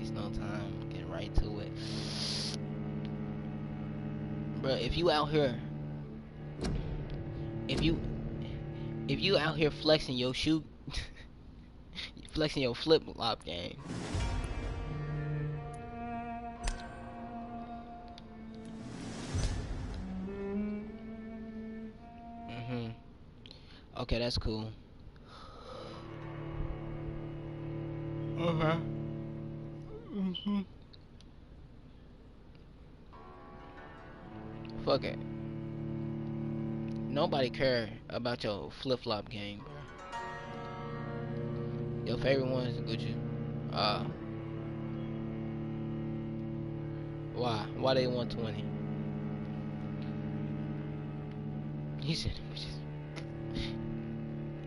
waste no time. Get right to it. Bro, if you out here, if you out here flexing your shoe, flexing your flip flop game. Okay, that's cool. Okay. Fuck it. Nobody care about your flip flop game, bro. Your favorite one is Gucci. Why? Why they 120? He said,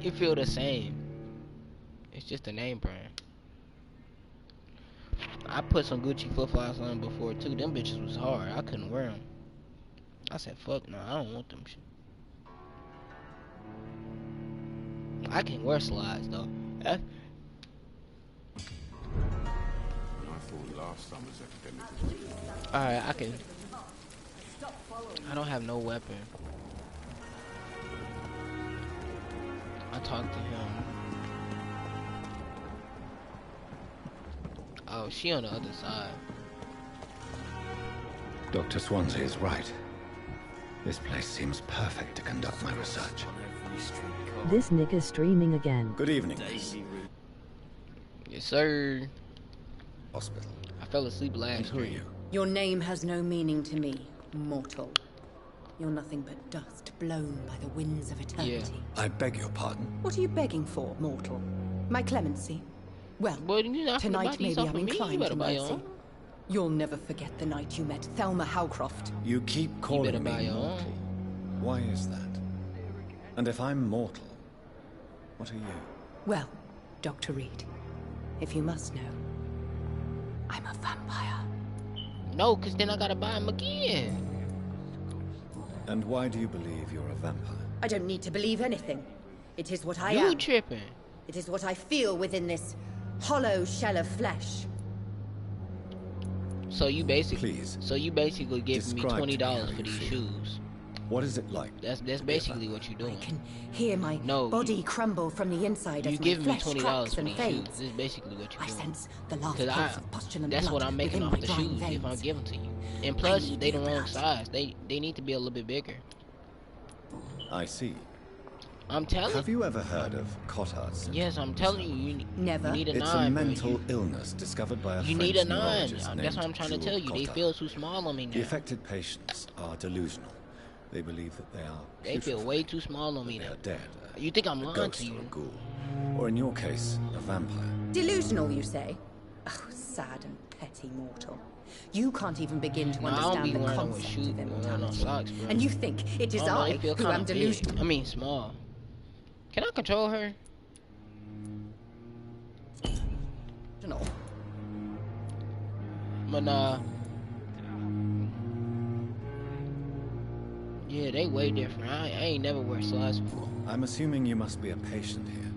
it feel the same. It's just a name brand. I put some Gucci flip flops on before too. Them bitches was hard. I couldn't wear them. I said, fuck no, I don't want them shit. I can wear slides though. Alright, I can. I don't have no weapon. I talked to him. Oh, she on the other side. Dr. Swansea is right. This place seems perfect to conduct my research. This nigga's streaming again. Good evening. Yes, sir. Hospital. I fell asleep last Who are night. you? Your name has no meaning to me, mortal. You're nothing but dust blown by the winds of eternity. Yeah. I beg your pardon. What are you begging for, mortal? My clemency? Well, Boy, you're not gonna buy tonight these maybe off I'm of me. You inclined better to buy your mercy. own. You'll never forget the night you met Thelma Howcroft. You keep calling better buy me your own. mortal. Why is that? And if I'm mortal, what are you? Well, Dr. Reed, if you must know, I'm a vampire. No, cause then I gotta buy him again. And why do you believe you're a vampire? I don't need to believe anything. It is what I You am. tripping? It is what I feel within this hollow shell of flesh. So you basically, Please, giving me describe to me $20 how for you these feel. shoes. What is it like? That's to be a basically vampire? what you're doing. I can hear my body crumble from the inside You as my give me flesh $20 cracks for and these shoes. fades. This is basically what you're I doing. sense the last 'Cause pulse of postulant that's blood what I'm making within off my the drying shoes if I veins. give them to you. And plus, need they your the wrong blood. size. They need to be a little bit bigger. I see. I'm telling Have you. you ever heard of Cotard syndrome? Yes, I'm telling you. You Never. need a It's 9. a bro. mental illness discovered by a You French need a 9. neurologist That's named what I'm trying to Jules tell you. They Cotard. feel too small on me The now. affected patients are delusional. They believe that they are They feel putrefied, way too small on that me they now. are dead. You think I'm A lying ghost to you? or a ghoul. Or in your case, a vampire. Delusional, you say? Oh, sad and petty mortal. You can't even begin to No, I don't understand be the wearing no concept shoes, of no immortality. socks, bro. And you think it is Oh, no, I they feel who kinda am big. delusional? I mean, small. Can I control her? But yeah, they way different. I ain't never wear slides before. I'm assuming you must be a patient here.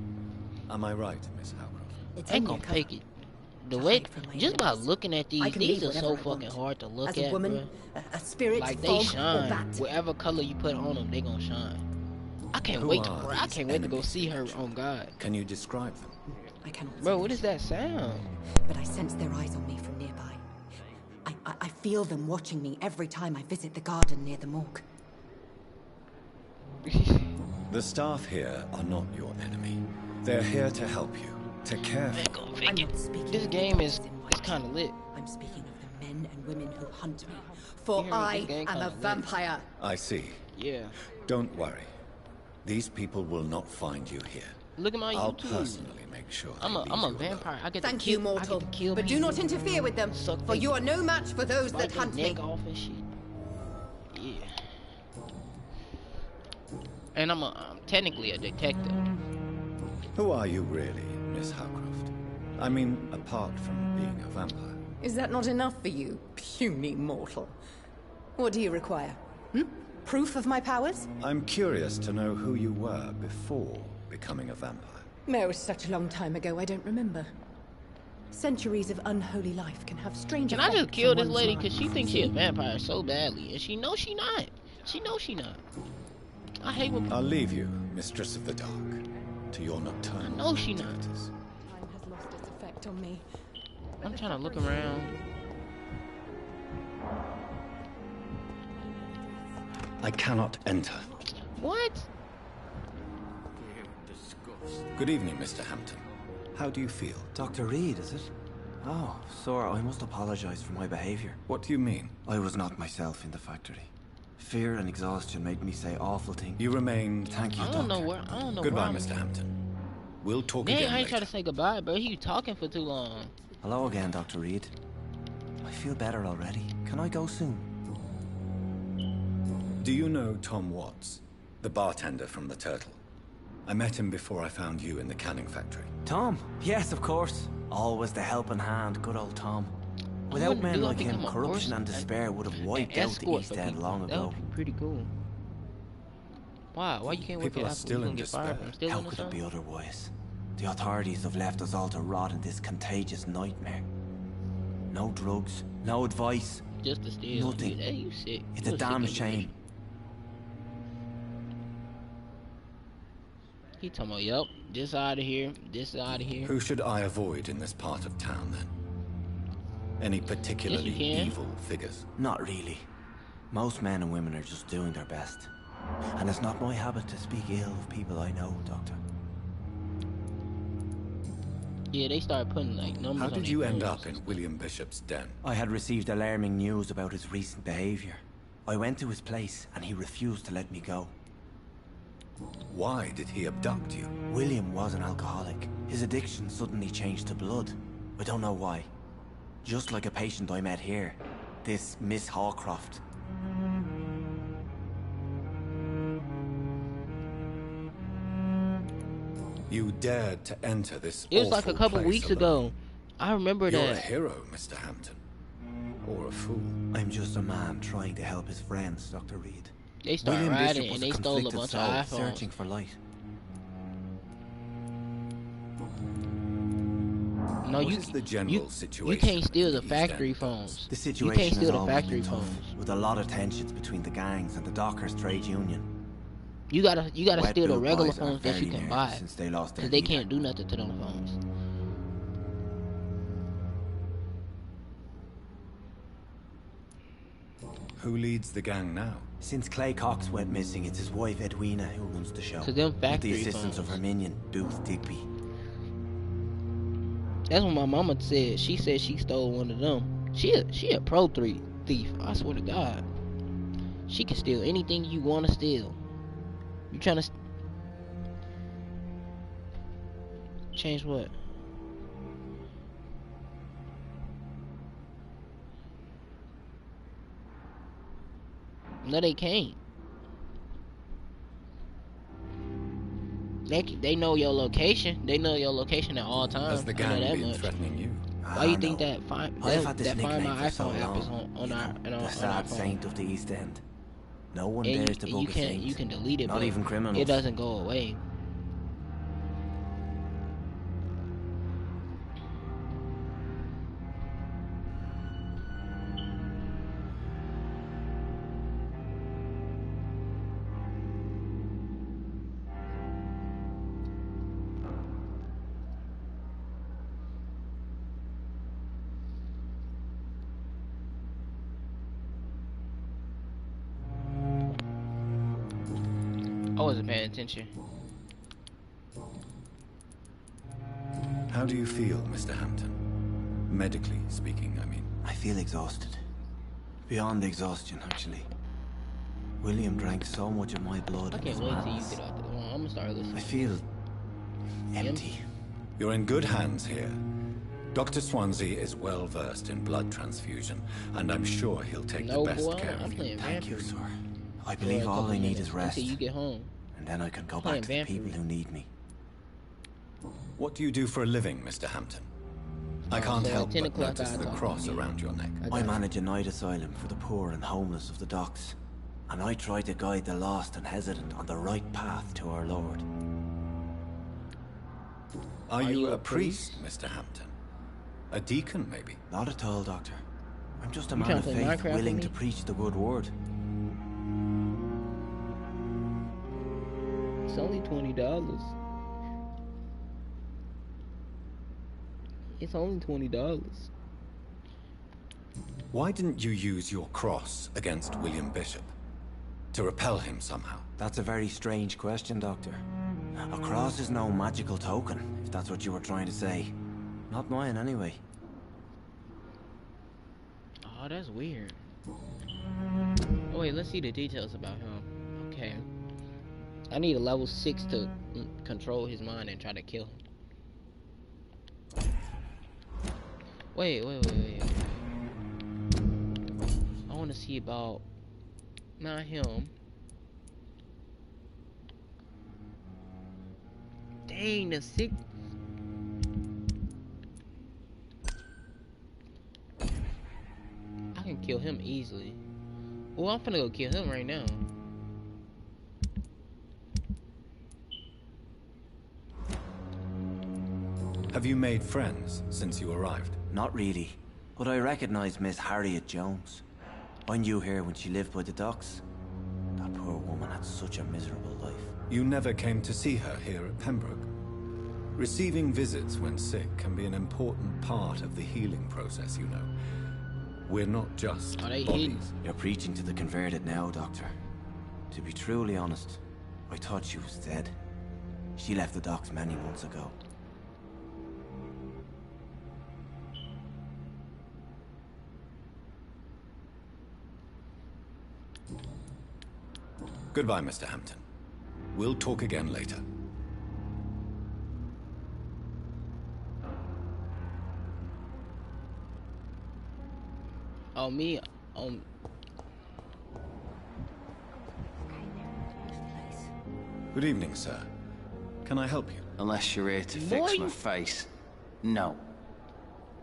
Am I right, Miss Howcroft? It's I ain't only gonna a cover. fake it. The To way, hide from my just by enemies. looking at I these, can these be are so whatever I fucking want. hard to look As at, a woman, bro. a spirit, Like they fog, or shine. bat. Whatever color you put on them, they gonna shine. I can't Who wait to, are bro. I these can't wait to go enemies see you her. mentioned? On God, Can you describe them? I cannot bro. see What it, is that sound? but I sense their eyes on me from nearby. I feel them watching me every time I visit the garden near the morgue. The staff here are not your enemy. They're here to help you, to care Man, for go I'm fake it. not speaking This of the game is gods in white. kind of lit. I'm speaking of the men and women who hunt me. For You hear me? I This game am a kinda lit. vampire. I see. Yeah. Don't worry. These people will not find you here. Look at my I'll YouTube. personally make sure I'm they a leave you vampire. alone. I get Thank to you, kill, mortal. I get to kill But do people, not interfere with them, suck for they- you are no match for those bite that their hunt me. neck off and shit. Yeah. And I'm technically a detective. Who are you really, Miss Howcroft? I mean, apart from being a vampire. Is that not enough for you, puny mortal? What do you require? Proof of my powers? I'm curious to know who you were before becoming a vampire. No, it was such a long time ago, I don't remember. Centuries of unholy life can have strange Can I just effects kill on this one's lady? mind. Cause she thinks she a vampire so badly, and she knows she not. She knows she not. I hate when I'll leave you, Mistress of the Dark, to your I nocturnal know she not. activities. Time has lost its effect on me. I'm trying to look around. I cannot enter. What? Good evening, Mr. Hampton. How do you feel? Dr. Reed, is it? Oh, sir, I must apologize for my behavior. What do you mean? I was not myself in the factory. Fear and exhaustion made me say awful things. You remain... Thank you, I don't Doctor. know where. I don't know. Goodbye, where Mr. Hampton. We'll talk Dang, again I ain't later. trying to say goodbye, bro. You talking for too long. Hello again, Dr. Reed. I feel better already. Can I go soon? Do you know Tom Watts, the bartender from the Turtle? I met him before I found you in the canning factory. Tom? Yes, of course. Always the helping hand, good old Tom. Without wouldn't men do it like to him, become a corruption horse- and despair would have An wiped out the escort East for End people. long That ago. would be pretty cool. Why? Why you can't work People at are Apple? still You gonna in get fired despair. from stealing How or could it be something? otherwise? The authorities have left us all to rot in this contagious nightmare. No drugs, no advice. Just to steal. Nothing. Hey, you sick. It's You a a damn sick shame. individual. He talking about, yup, this out of here, this out of here. Who should I avoid in this part of town, then? Any particularly can. evil figures? Not really. Most men and women are just doing their best. And it's not my habit to speak ill of people I know, Doctor. Yeah, they started putting like numbers How on did their you end phones. up in William Bishop's den? I had received alarming news about his recent behavior. I went to his place and he refused to let me go. Why did he abduct you? William was an alcoholic. His addiction suddenly changed to blood. I don't know why. Just like a patient I met here. This Miss Hawcroft. You dared to enter this It was like a awful couple place weeks alone. ago. I remember You're a that. hero, Mr. Hampton. Or a fool. I'm just a man trying to help his friends, Dr. Reed. They started William riding Bishop was and they a stole a conflicted bunch soul, of iPhones. searching for light. No, What you is the general you situation can't steal in the the East factory End, phones. The You situation can't steal has the always factory been tough, phones. with a lot of tensions between the gangs and the Dockers trade union. You gotta Wet steal the Bill regular boys are phones that you very can nervous buy, since they lost their cause they leader. can't do nothing to them phones. Who leads the gang now? Since Clay Cox went missing, it's his wife Edwina who runs the show. 'Cause them with the factory assistance of her phones. minion, Booth Digby. That's what my mama said. She said she stole one of them. She a pro thief. I swear to God. She can steal anything you want to steal. You trying to change what? No, they can't. They know your location. They know your location at all times. Has the I know gang that been much. threatening you? Why you think no. that find I've had this that Find nickname My for so iPhone app is long. on you our know, on our the sad phone? saint of the East End. No one And dares to you bug a can't saint. you can delete it, Not but even criminals. it doesn't go away. I wasn't paying attention. How do you feel, Mr. Hampton? Medically speaking, I mean. I feel exhausted. Beyond exhaustion, actually. William drank so much of my blood. I in can't his wait till you madness. get out there. Well, I'm gonna start listening. I feel empty. You're in good hands here. Dr. Swansea is well versed in blood transfusion, and I'm sure he'll take No, the best boy, care I'm of you. playing Thank you, Vampyr. sir. I For believe a all couple I need minutes is rest. until you get home. And then I can go Playing back to the Vampyr. people who need me. What do you do for a living, Mr. Hampton? I can't so at help 10 but o'clock notice I the talk to cross you. around your neck. I manage a night asylum for the poor and homeless of the docks. And I try to guide the lost and hesitant on the right path to our Lord. Are you a priest, Mr. Hampton? A deacon, maybe? Not at all, Doctor. I'm just a You man tryna of play faith Minecraft with willing me? to preach the good word. It's only $20. It's only $20. Why didn't you use your cross against William Bishop? To repel him somehow? That's a very strange question, Doctor. A cross is no magical token, if that's what you were trying to say. Not mine, anyway. Oh, that's weird. Oh wait, let's see the details about him. Okay. I need a level 6 to control his mind and try to kill him. Wait. I want to see about... Not him. Dang, the 6... I can kill him easily. Oh, I'm finna go kill him right now. Have you made friends since you arrived? Not really, but I recognize Miss Harriet Jones. I knew her when she lived by the docks. That poor woman had such a miserable life. You never came to see her here at Pembroke? Receiving visits when sick can be an important part of the healing process, you know. We're not just Are they bodies. hidden? You're preaching to the converted now, Doctor. To be truly honest, I thought she was dead. She left the docks many months ago. Goodbye, Mr. Hampton. We'll talk again later. Oh, me? Good evening, sir. Can I help you? Unless you're here to Boy, fix my you- face. No.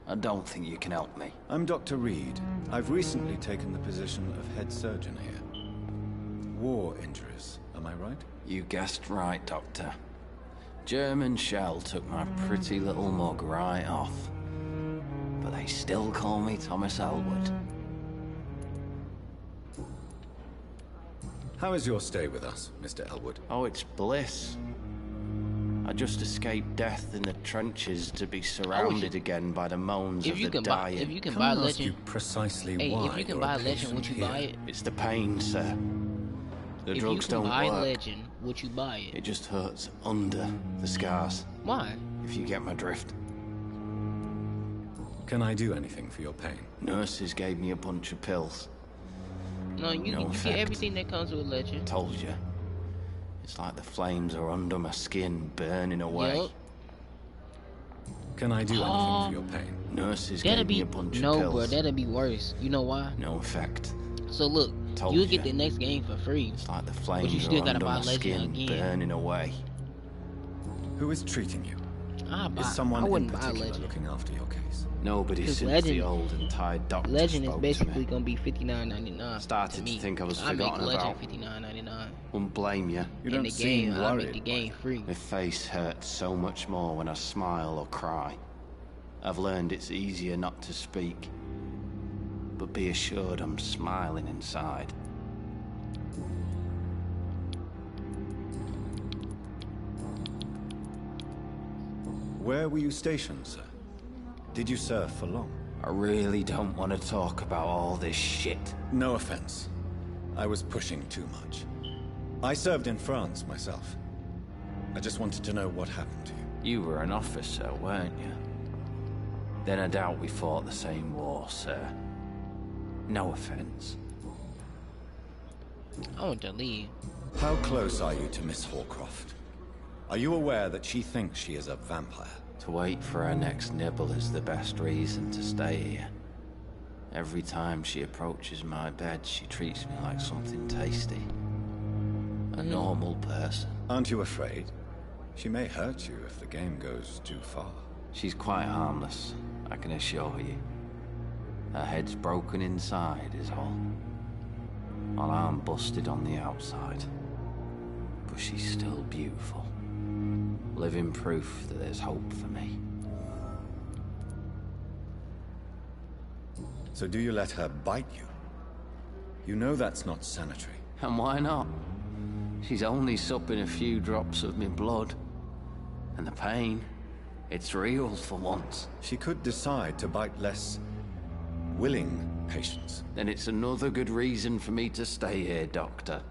I don't think you can help me. I'm Dr. Reed. I've recently taken the position of head surgeon here. War injuries, am I right? You guessed right, Doctor. German shell took my pretty little mug right off. But they still call me Thomas Elwood. How is your stay with us, Mr. Elwood? Oh, it's bliss. I just escaped death in the trenches to be surrounded again by the moans If of you the can buy, dying. if you can Can buy I ask you legend, precisely hey, why if you can you're buy a legend, would patient you buy here? it? It's the pain, sir. The If you drugs can don't buy work. legend, would you buy it? It just hurts under the scars, Why? if you get my drift. Can I do anything for your pain? Nurses gave me a bunch of pills. No, you No get effect. everything that comes with legend. Told you. It's like the flames are under my skin, burning away. Yup. Can I do anything for your pain? Nurses That'd gave me be a bunch no, of pills. bro. That'd be worse. You know why? No effect. So look, Told you'll get ya. the next game for free. It's like the But flames you still are gotta under buy my legend skin, again. burning away. Who is treating you? Is Is someone I in wouldn't buy particular legend. looking after your case? Nobody 'Cause since Legend- the old and tired doctor Legend is spoke basically to me. gonna be $59.99. Started to me. think I was I make forgotten legend about. $59.99. Wouldn't blame you. You In don't the seem game, I worried. make the game free. My face hurts so much more when I smile or cry. I've learned it's easier not to speak. But be assured I'm smiling inside. Where were you stationed, sir? Did you serve for long? I really don't want to talk about all this shit. No offense. I was pushing too much. I served in France myself. I just wanted to know what happened to you. You were an officer, weren't you? Then I doubt we fought the same war, sir. No offense. I want to leave. How close are you to Miss Horcroft? Are you aware that she thinks she is a vampire? To wait for her next nibble is the best reason to stay here. Every time she approaches my bed, she treats me like something tasty. A normal person. Aren't you afraid? She may hurt you if the game goes too far. She's quite harmless, I can assure you. Her head's broken inside is all. While I'm busted on the outside. But she's still beautiful. Living proof that there's hope for me. So do you let her bite you? You know that's not sanitary. And why not? She's only supping a few drops of me blood. And the pain, it's real for once. She could decide to bite less willing patients. Then it's another good reason for me to stay here, Doctor.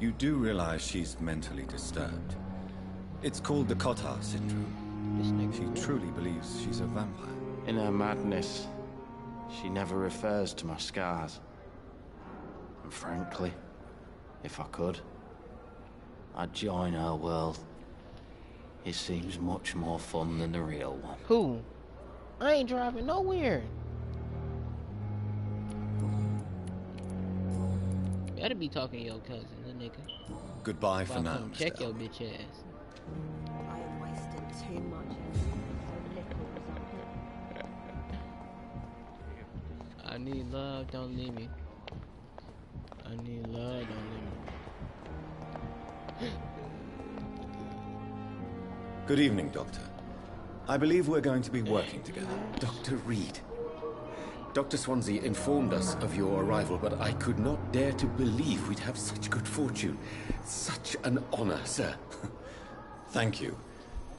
You do realize she's mentally disturbed. It's called the Cotard syndrome. She truly believes she's a vampire. In her madness, she never refers to my scars. And frankly, if I could, I'd join her world. It seems much more fun than the real one. Who? I ain't driving nowhere. Better be talking to your cousin, the nigga. Goodbye for now, Come check Mr. your Elwood. bitch ass. I have wasted too much I need love, don't leave me. I need love, don't leave me. Good evening, Doctor. I believe we're going to be working together. Dr. Reed. Dr. Swansea informed us of your arrival, but I could not dare to believe we'd have such good fortune. Such an honor, sir. Thank you.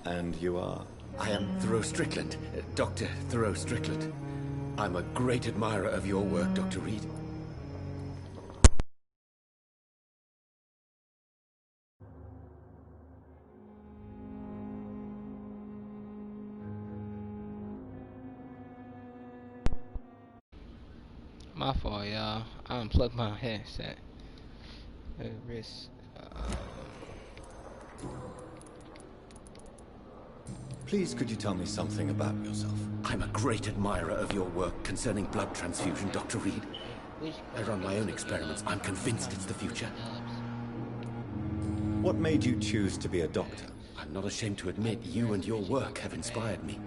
And you are? I am Thoreau Strickland, Dr. Thoreau Strickland. I'm a great admirer of your work, Dr. Reed. My fault, y'all. I unplugged my headset. Wrist. Please, could you tell me something about yourself? I'm a great admirer of your work concerning blood transfusion, Dr. Reed. I run my own experiments. I'm convinced it's the future. What made you choose to be a doctor? I'm not ashamed to admit you and your work have inspired me.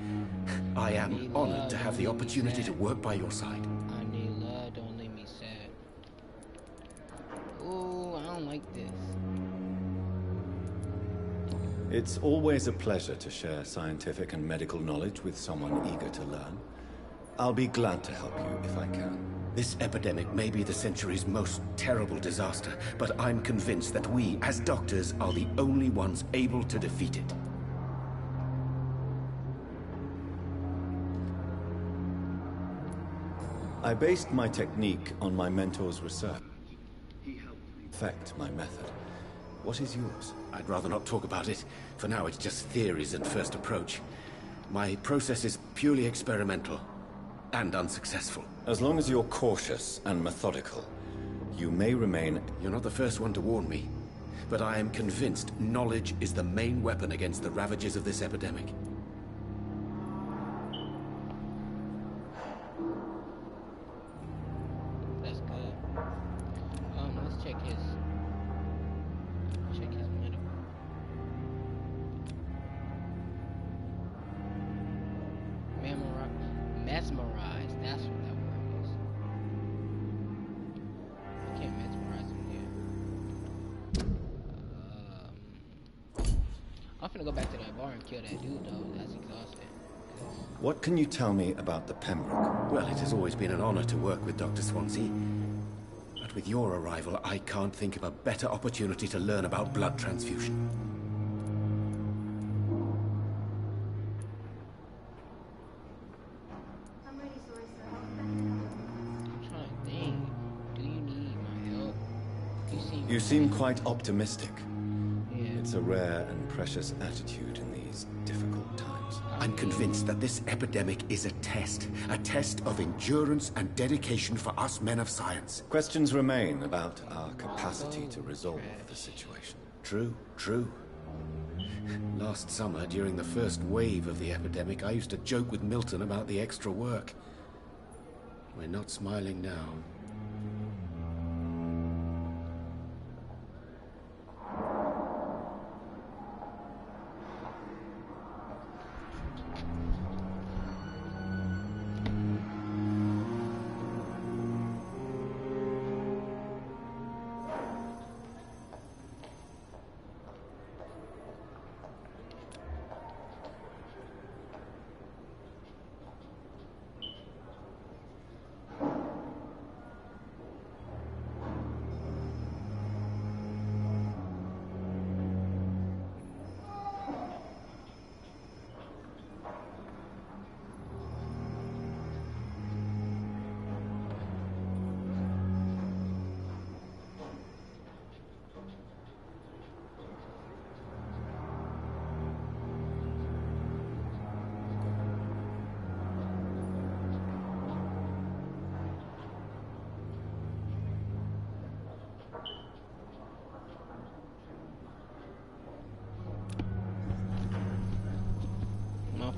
I am honored to have the opportunity to work by your side. I need love, don't leave me sad. Ooh, I don't like this. It's always a pleasure to share scientific and medical knowledge with someone eager to learn. I'll be glad to help you if I can. This epidemic may be the century's most terrible disaster, but I'm convinced that we, as doctors, are the only ones able to defeat it. I based my technique on my mentor's research. He helped perfect my method. What is yours? I'd rather not talk about it. For now, it's just theories and first approach. My process is purely experimental and unsuccessful. As long as you're cautious and methodical, you may remain... You're not the first one to warn me, but I am convinced knowledge is the main weapon against the ravages of this epidemic. That's good. Let's check his medical. Mesmerized, that's what that word is. I can't mesmerize him here. I'm finna go back to that bar and kill that dude though. That's exhausting. What can you tell me about the Pembroke? Well, it has always been an honor to work with Dr. Swansea. But with your arrival, I can't think of a better opportunity to learn about blood transfusion. You seem quite optimistic. Yeah. It's a rare and precious attitude in these difficult times. I'm convinced that this epidemic is a test of endurance and dedication for us men of science. Questions remain about our capacity to resolve the situation. True, true. Last summer, during the first wave of the epidemic, I used to joke with Milton about the extra work. We're not smiling now.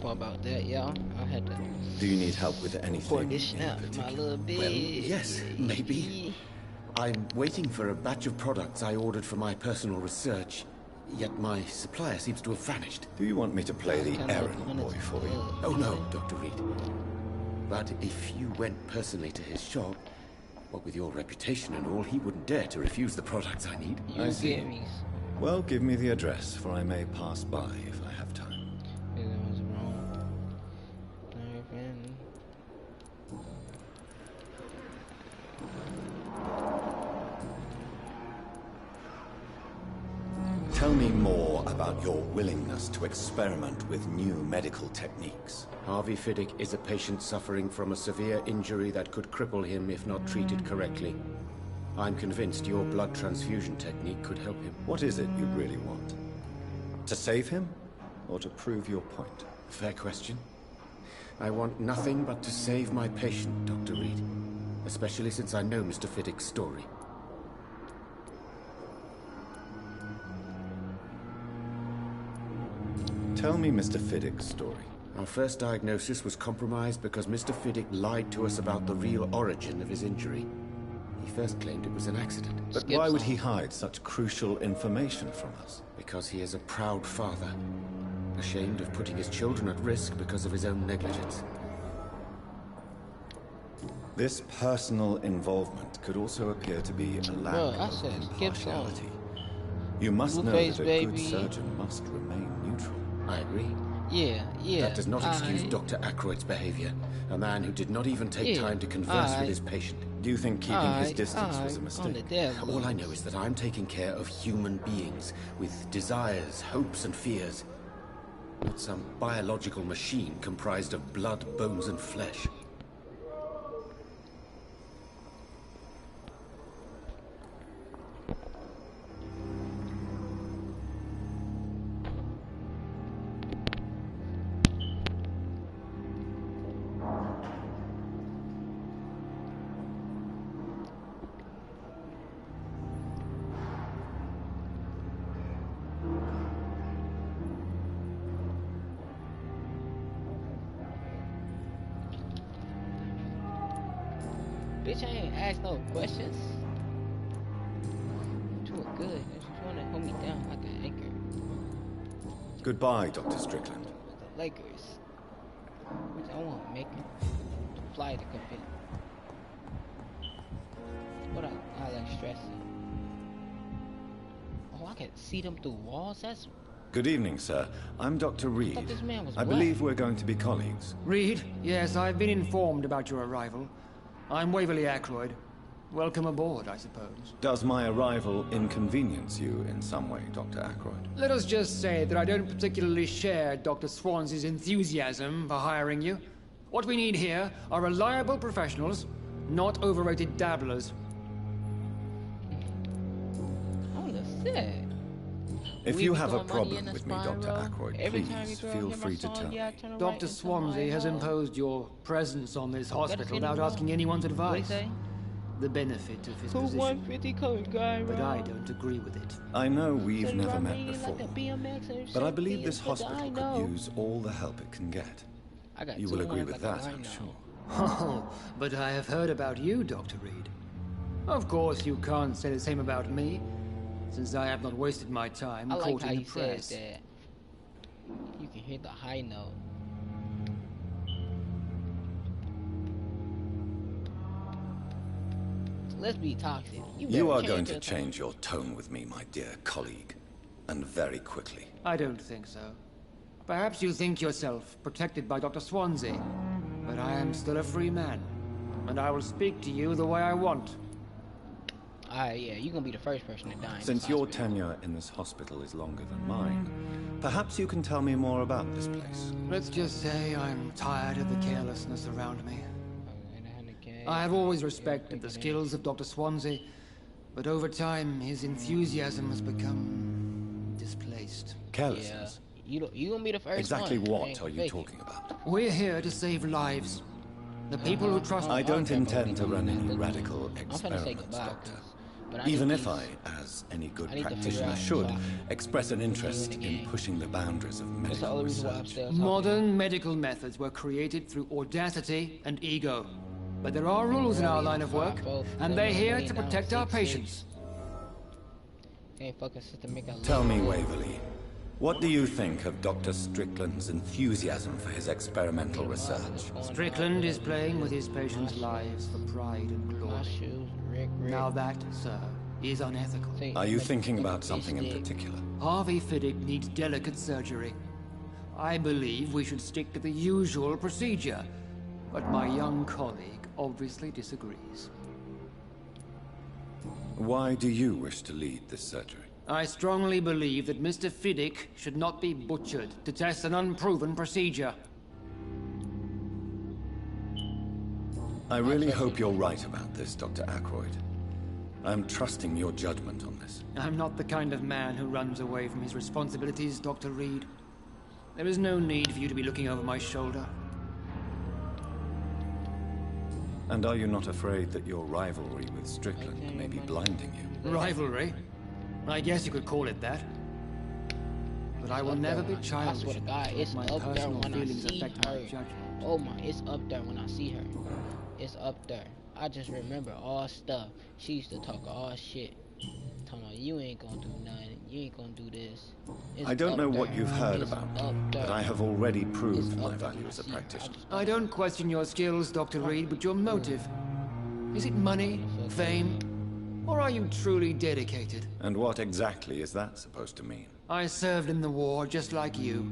fault about that, y'all. I had to Do you need help with anything pour this in out my particular? little bit. Well, yes, maybe. I'm waiting for a batch of products I ordered for my personal research, yet my supplier seems to have vanished. Do you want me to play the Kinda errand like boy for you? Oh no, Dr. Reed. But if you went personally to his shop, what with your reputation and all, he wouldn't dare to refuse the products I need. You I see. get me. Well, give me the address, for I may pass by if I have time. That was wrong. Tell me more about your willingness to experiment with new medical techniques. Harvey Fiddick is a patient suffering from a severe injury that could cripple him if not treated correctly. I'm convinced your blood transfusion technique could help him. What is it you really want? To save him, or to prove your point? Fair question. I want nothing but to save my patient, Dr. Reed. Especially since I know Mr. Fiddick's story. Tell me Mr. Fiddick's story. Our first diagnosis was compromised because Mr. Fiddick lied to us about the real origin of his injury. He first claimed it was an accident. But why would he hide such crucial information from us? Because he is a proud father, ashamed of putting his children at risk because of his own negligence. This personal involvement could also appear to be a lack Bro, I of said skip song. impartiality. You must know Blueface, that a baby. good surgeon must remain neutral. I agree. Yeah. That does not excuse Dr. Aykroyd's behavior. A man who did not even take time to converse with his patient. Do you think keeping his distance was a mistake? All I know is that I'm taking care of human beings with desires, hopes, and fears. Not some biological machine comprised of blood, bones, and flesh. Bitch, I ain't asked no questions. You doing good. You just wanna hold me down like an anchor. Goodbye, Dr. Strickland. The Lakers. Which I want to make it to fly to compete. What I like stressing. Oh, I can see them through walls? That's... Good evening, sir. I'm Dr. Reed. thought this man was I black. believe we're going to be colleagues. Reed, yes, I've been informed about your arrival. I'm Waverly Aykroyd. Welcome aboard, I suppose. Does my arrival inconvenience you in some way, Dr. Aykroyd? Let us just say that I don't particularly share Dr. Swansey's enthusiasm for hiring you. What we need here are reliable professionals, not overrated dabblers. Oh, that's it. If We you be have a throwing money in problem the with me, Dr. spiral. Aykroyd, Every time please you throw feel him a free to song, tell yeah, me. turn right Dr. and turn Swansey has right. imposed your presence on this hospital see without the wall. asking anyone's What'd he advice. say? The benefit of his Who position. 150 color guy, But I don't agree with it. I know we've So you never run met me before, like a BMX or but I something, believe this but I hospital know. could use all the help it can get. I got You will agree 200 with like a that, I'm rhino. sure. Oh, but I have heard about you, Dr. Reed. Of course, you can't say the same about me, since I have not wasted my time I like courting how the he says press. that. You can hear the high note. Let's be toxic. You better are going to your change your tone with me, my dear colleague, and very quickly. I don't think so. Perhaps you think yourself protected by Dr. Swansea, but I am still a free man, and I will speak to you the way I want. Yeah, you're gonna be the first person to die. in Since this your hospital. tenure in this hospital is longer than mine, perhaps you can tell me more about this place. Let's just say I'm tired of the carelessness around me. Okay. I have always respected the skills of Dr. Swansea, but over time his enthusiasm has become displaced. Yeah, Carelessness. you gonna be the first Exactly one. what Ain't are you fake it. talking about? We're here to save lives. The people who trust I don't Okay, intend but to we run gonna any have to- radical I'm finna say experiments, goodbye, Doctor. But I Even need if these- I, as any good I need to figure practitioner out should, how to express an interest in the in game. pushing the boundaries of That's the medical only reason why I'm research. still talking. Modern medical methods were created through audacity and ego. But there are rules in our line of work, and they're here to protect our patients. Can't fucking system make a Tell me, Waverly, what do you think of Dr. Strickland's enthusiasm for his experimental research? Strickland is playing with his patients' lives for pride and My glory. shoes, Rick. Now that, sir, is unethical. See, Are you like, thinking about bitch something in dick. particular? Harvey Fiddick needs delicate surgery. I believe we should stick to the usual procedure, but my young colleague obviously disagrees. Why do you wish to lead this surgery? I strongly believe that Mr. Fiddick should not be butchered to test an unproven procedure. I really hope you're right about this, Dr. Ackroyd. I'm trusting your judgment on this. I'm not the kind of man who runs away from his responsibilities, Dr. Reed. There is no need for you to be looking over my shoulder. And are you not afraid that your rivalry with Strickland may be blinding you? Rivalry? I guess you could call it that. But I will never be I childish swear to God, it's my up there personal when I feelings see affect my her. judgment. Oh my, it's up there when I see her. It's up there. I just remember all stuff. She used to talk all shit. Talking about, you ain't gonna do nothing. You ain't gonna do this. It's I don't up know what there. you've heard It's about up me, there. but I have already It's proved up my there value when as a I see her. practitioner. I don't question your skills, Dr. Reed, but your motive. Is it money, fame, or are you truly dedicated? And what exactly is that supposed to mean? I served in the war just like you.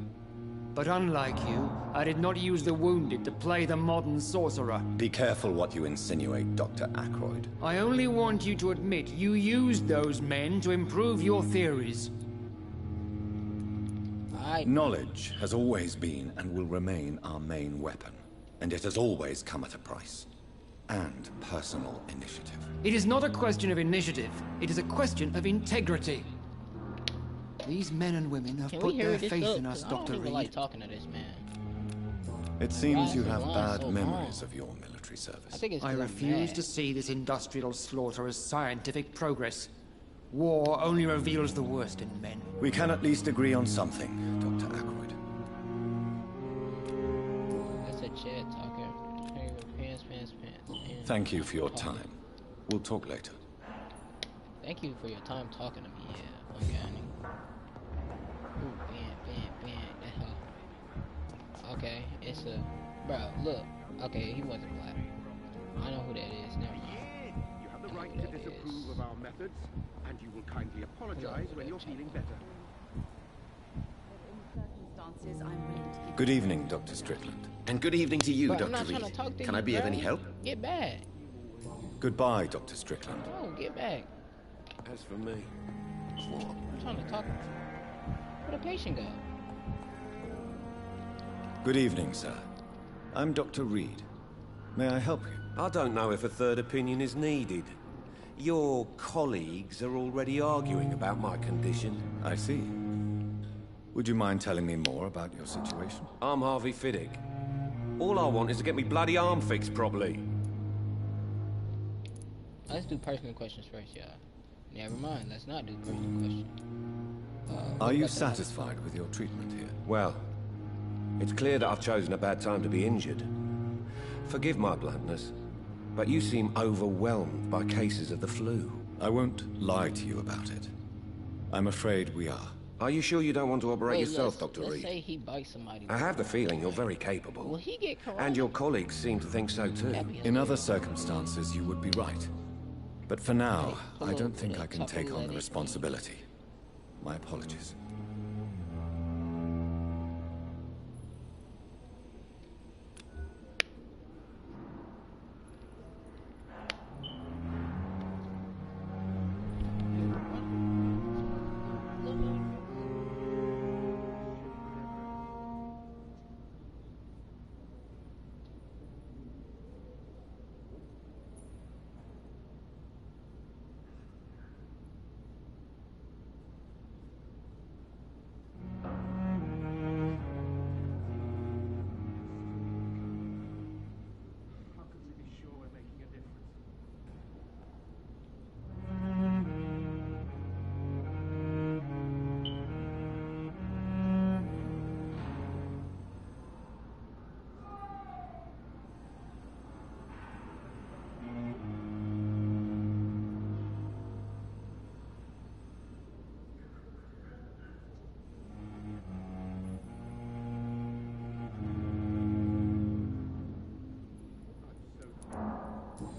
But unlike you, I did not use the wounded to play the modern sorcerer. Be careful what you insinuate, Dr. Ackroyd. I only want you to admit you used those men to improve your theories. Knowledge has always been and will remain our main weapon. And it has always come at a price. And personal initiative. It is not a question of initiative. It is a question of integrity. These men and women have Can we put hear their this faith up? in 'Cause us, I don't Dr. even Reed. like talking to this man. It seems you Why is have the line bad so memories long? of your military I service. think it's I 'cause I'm refuse mad. to see this industrial slaughter as scientific progress. War only reveals the worst in men. We can at least agree on something, Dr. Ackroyd. That's a chat talker. Pants. Thank you for your time. We'll talk later. Thank you for your time talking to me. Yeah, okay. Ooh, bam. Okay, it's a... Bro, look. Okay, he wasn't black. I know who that is. Never mind. You have the right to disapprove of our methods, and you will kindly apologize when you're feeling better. In circumstances, I'm willing to give Good evening, Dr. Strickland. And good evening to you, Bro, I'm Dr. not trying to Reed. talk to Can you, I be of bro. any help? Get back. Goodbye, Dr. Strickland. No, get back. As for me, I'm trying to talk. Where the patient go? Good evening, sir. I'm Dr. Reed. May I help you? I don't know if a third opinion is needed. Your colleagues are already arguing about my condition. I see. Would you mind telling me more about your situation? I'm Harvey Fiddick. All I want is to get me bloody arm fixed properly. Let's do personal questions first, y'all. Never mind, let's not do personal questions. Are you satisfied with your treatment here? Well, it's clear that I've chosen a bad time to be injured. Forgive my bluntness, but you seem overwhelmed by cases of the flu. I won't lie to you about it. I'm afraid we are. Are you sure you don't want to operate yourself, Dr. Let's Reed? say he bites somebody. I have the feeling you're very capable. Will he get corona? And your colleagues seem to think so too. In other circumstances, you would be right. But for now, I don't think I can take on the responsibility. My apologies.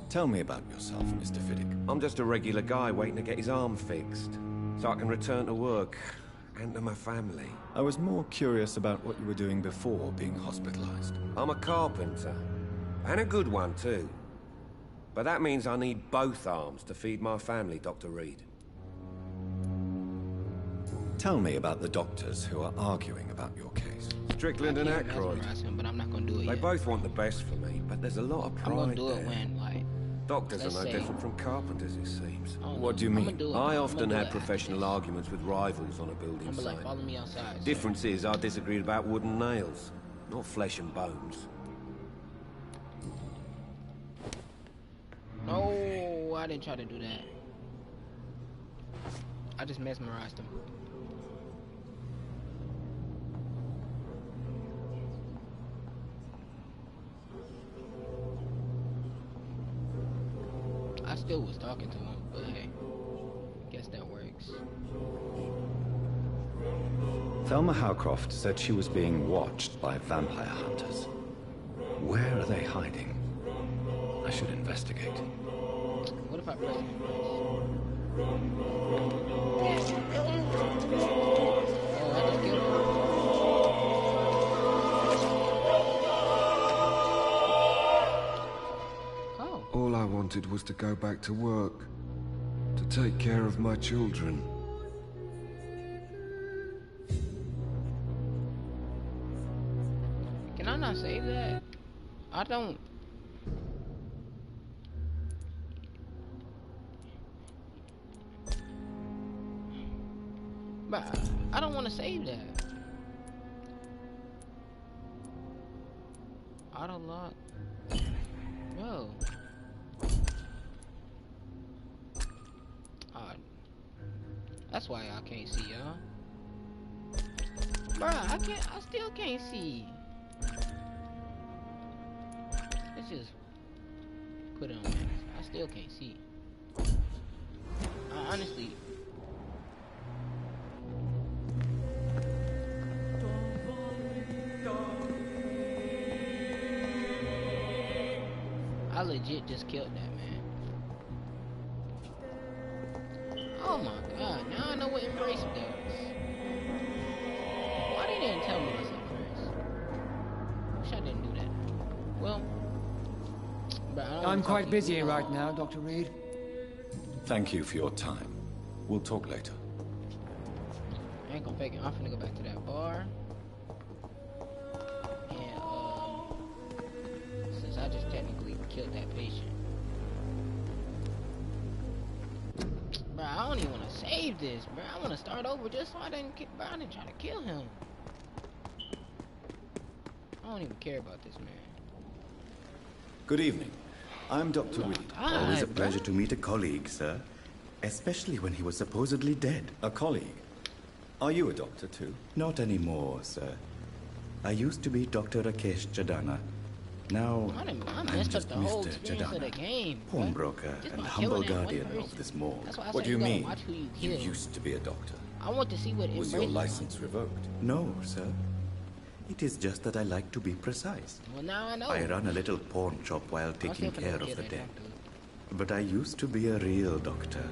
Tell me about yourself, Mr. Fiddick. I'm just a regular guy waiting to get his arm fixed, so I can return to work and to my family. I was more curious about what you were doing before being hospitalized. I'm a carpenter, and a good one too. But that means I need both arms to feed my family, Dr. Reed. Tell me about the doctors who are arguing about your case. Strickland and Aykroyd. But I'm not gonna do it They yet. both want the best for me, but there's a lot of pride I'm gonna do there. it when, like, Doctors let's are no say- different from carpenters, it seems. What do you mean? I often had professional arguments with rivals on a building I'm like, site. follow me outside. Difference is, I disagreed about wooden nails, not flesh and bones. No, I didn't try to do that. I just mesmerized him. I still was talking to him, but hey, guess that works. Thelma Howcroft said she was being watched by vampire hunters. Where are they hiding? I should investigate. What if I press him first? Oh, I just killed him. Oh. All I wanted was to go back to work, to take care of my children. Can I not save that? I don't. But I don't want to save that. Auto lock. Bro. That's why I can't see y'all. Bruh, I still can't see. Let's just put it on max. I still can't see. I honestly. I legit just killed that man. Oh my god, now I know what embrace does. Why they didn't tell me this at first? Wish I didn't do that. Well, but I don't I'm wanna quite talk busy to you right now, Dr. Reed. Thank you for your time. We'll talk later. I ain't gonna fake it. I'm finna go back to that bar. And, since I just technically killed that patient. Bro, I don't even wanna save this, bro. I wanna start over just so I didn't try to kill him. I don't even care about this man. Good evening. I'm Dr. Reed. Always a pleasure to meet a colleague, sir. Especially when he was supposedly dead. A colleague? Are you a doctor too? Not anymore, sir. I used to be Dr. Rakesh Chadana. Now, I I'm messed up just the whole Mr. experience of the Chadana, game. pawnbroker Just and by humble killing that one guardian person. of this morgue. That's why I What said do you gotta mean? watch who you You kill. used to be a doctor. I want to see what Was your embrace license revoked? No, sir. It is just that I like to be precise. Well, now I know. I run a little pawn shop while still taking finna care kill of the that dead. doctor. But I used to be a real doctor.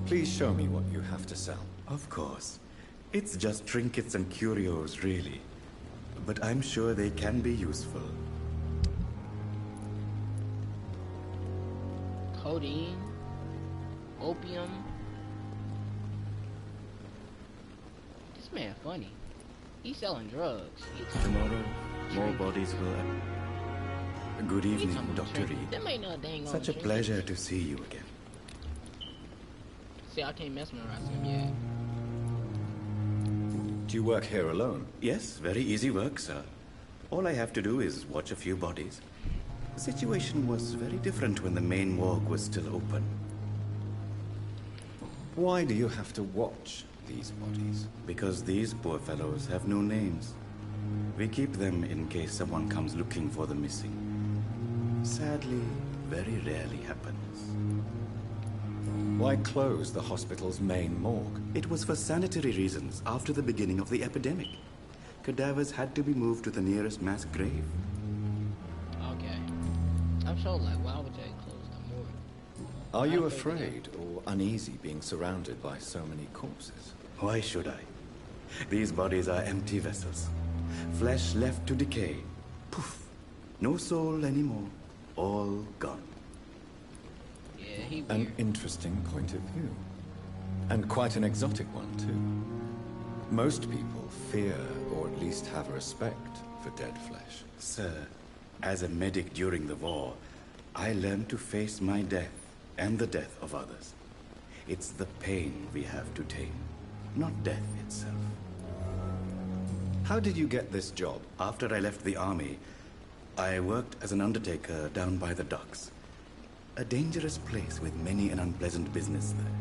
Please show me what you have to sell. Of course. It's just trinkets and curios, really. But I'm sure they can be useful. Codeine, opium. This man funny. He's selling drugs. Tomorrow, more bodies will... Good evening, Dr. Reed. Them ain't no dang on Such a trinkets. pleasure to see you again. See, I can't mesmerize him yet. Do you work here alone? Yes, very easy work, sir. All I have to do is watch a few bodies. The situation was very different when the main morgue was still open. Why do you have to watch these bodies? Because these poor fellows have no names. We keep them in case someone comes looking for the missing. Sadly, very rarely happens. Why close the hospital's main morgue? It was for sanitary reasons after the beginning of the epidemic. Cadavers had to be moved to the nearest mass grave. Okay. I'm sure, like, why would they close the morgue? Are you afraid or uneasy being surrounded by so many corpses? Why should I? These bodies are empty vessels. Flesh left to decay. Poof. No soul anymore. All gone. Yeah, he weird. An interesting point of view. And quite an exotic one, too. Most people fear, or at least have respect, for dead flesh. Sir, as a medic during the war, I learned to face my death and the death of others. It's the pain we have to tame, not death itself. How did you get this job? After I left the army, I worked as an undertaker down by the docks. A dangerous place with many an unpleasant business there.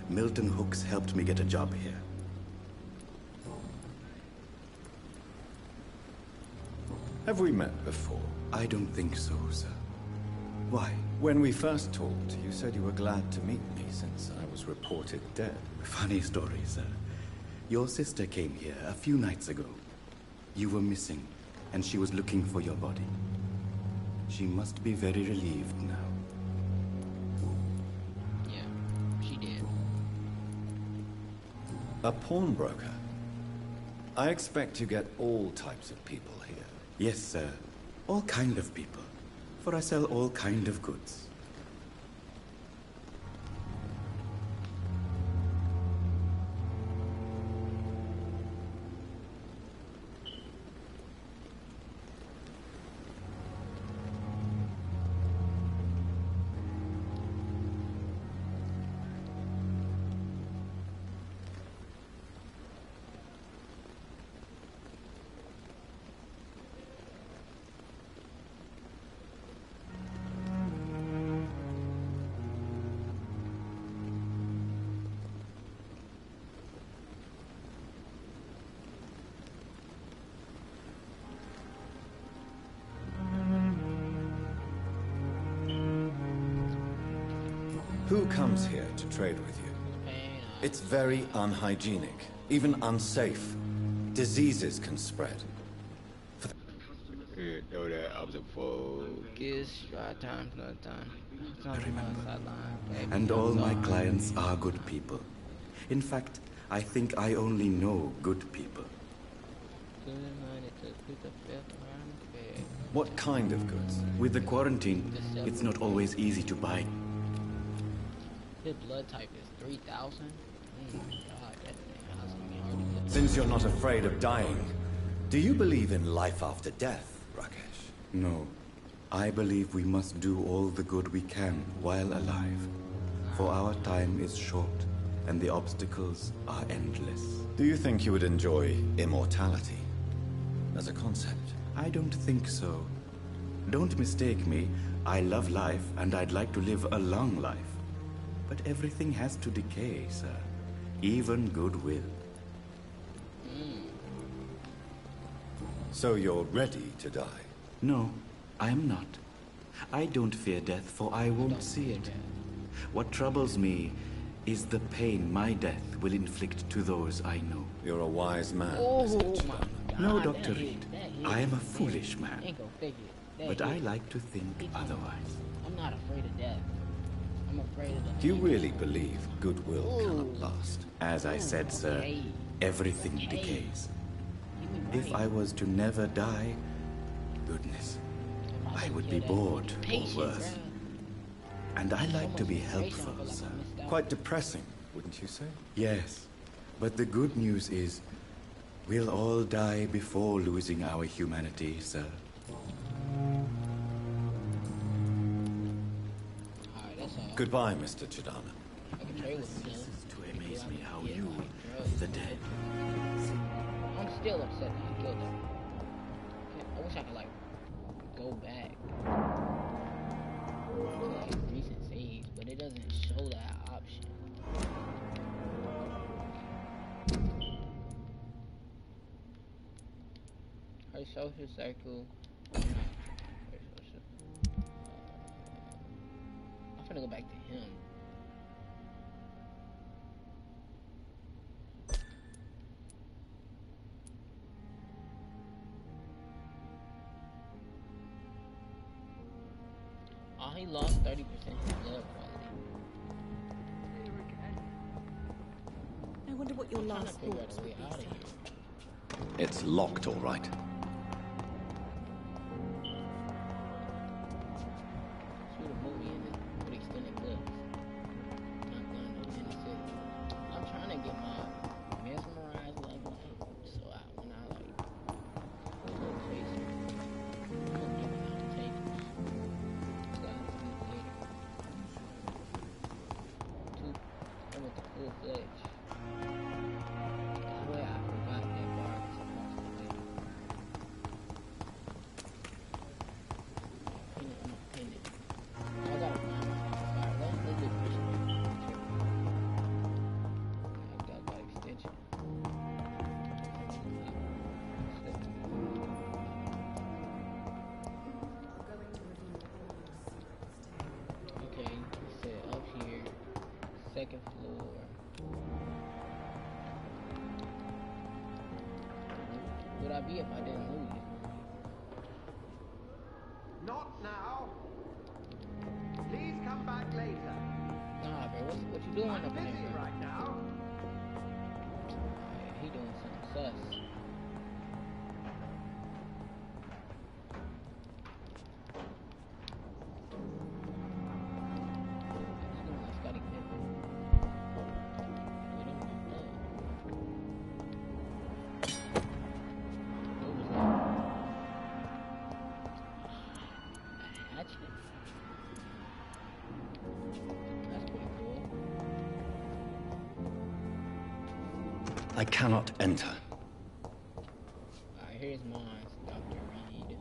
Milton Hooks helped me get a job here. Have we met before? I don't think so, sir. Why? When we first talked, you said you were glad to meet me since I was reported dead. Funny story, sir. Your sister came here a few nights ago. You were missing, and she was looking for your body. She must be very relieved now. Yeah, she did. A pawnbroker? I expect you get all types of people here. Yes, sir. All kind of people. For I sell all kind of goods. Who comes here to trade with you? It's very unhygienic, even unsafe. Diseases can spread. Focus, try time, another time. And all my clients are good people. In fact, I think I only know good people. What kind of goods? With the quarantine, it's not always easy to buy. His blood type is 3,000? Oh my god, that thing has to be hard to Since you're not afraid of dying, do you believe in life after death, Rakesh? No. I believe we must do all the good we can while alive. For our time is short, and the obstacles are endless. Do you think you would enjoy immortality as a concept? I don't think so. Don't mistake me. I love life, and I'd like to live a long life. But everything has to decay, sir. Even goodwill. So you're ready to die? No, I am not. I don't fear death, for I won't see it. What troubles me is the pain my death will inflict to those I know. You're a wise man, Oh Mr. my god. No, Dr. Reed. I am a foolish man. Ain't gonna figure it. But I like to think otherwise. I'm not afraid of death. I'm afraid of the Do you really believe goodwill cannot last? As I said, sir, everything decays. If I was to never die, goodness, I would be bored or worse. And I like to be helpful, sir. Quite depressing, wouldn't you say? Yes, but the good news is, we'll all die before losing our humanity, sir. Goodbye, Mr. Chidana. To amaze me how you, the dead. I'm still upset that I killed him. I wish I could, like, go back to, like, recent saves, but it doesn't show that option. Her social circle. I'm gonna go back to him. he lost 30% his blood quality. I wonder what your I'm trying to last figure out thoughts a way would be, out of sir. here. It's locked, all right. Shoot a movie in it with extended clips. Not done no Genesis. I'm trying to get my mesmerized level up, so when I like look crazy, I'm gonna give it out takers. I went to full fledged. Boy, I forgot that bar was supposed to be. I'm a pendant. I gotta find my fire. Let's do Christian. I got that extension. Okay, it said up here, second floor. Would I be if I didn't lose? Not now. Please come back later. Nah, bro, what you doing I'm up in busy there, bro? right now. He doing something sus. He's doing like Scotty Pippen. Wait, I'm not done. What was that? A hatchet? That's pretty cool. I cannot enter. Alright, here's mine, Dr. Reed.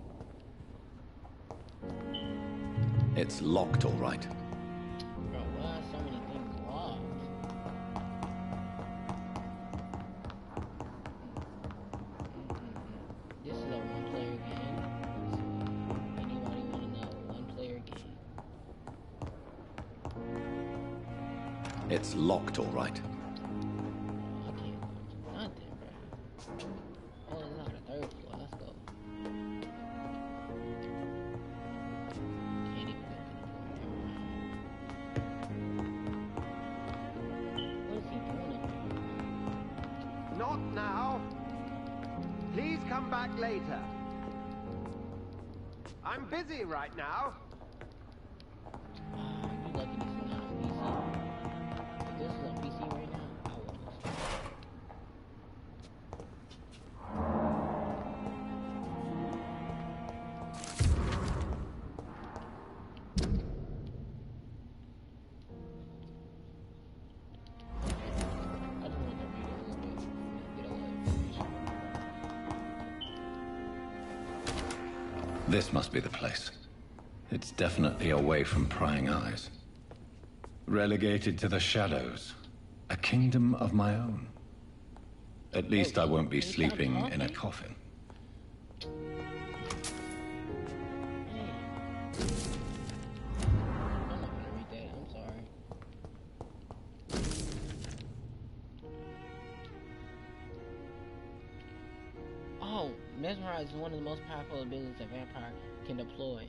It's locked, all right. Bro, why are so many things locked? This is a one-player game. So anybody want to know? One-player game. It's locked, all right. I can't launch nothing, bro. Oh, it's on the third floor. Let's go. Can't even go to the floor. What is he doing up here? Not now. Please come back later. I'm busy right now. You lucky this is not on PC. If this is on PC right now, I would lose. I just want to read it a little bit and get a little information. This must be the place. It's definitely away from prying eyes. Relegated to the shadows. A kingdom of my own. At least I won't be sleeping in a coffin. Hey. I'm not gonna read that. I'm sorry. Oh, mesmerize is one of the most powerful abilities a vampire can deploy.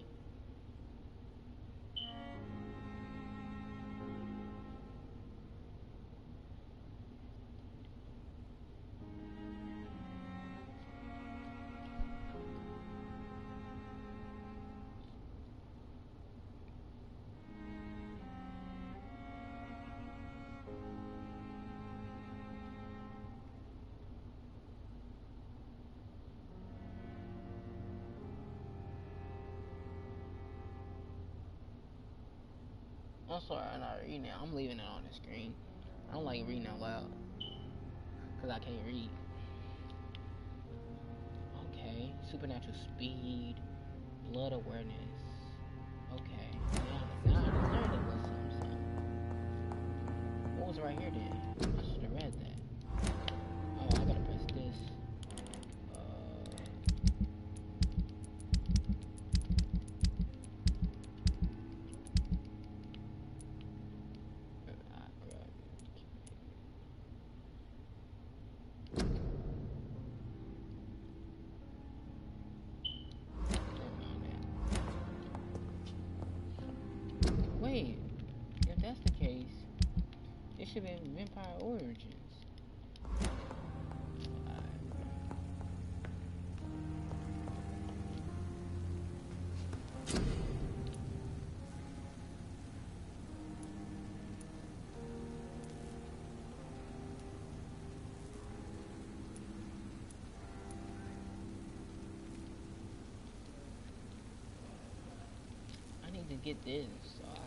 I'm sorry, I'm not reading it. I'm leaving it on the screen. I don't like reading out loud. Because I can't read. Okay. Supernatural speed. Blood awareness. Okay. Now I just learned it was something. What was right here then? I should have read that. Oh, I gotta press this. should be Vampire Origins. I need to get this so I can.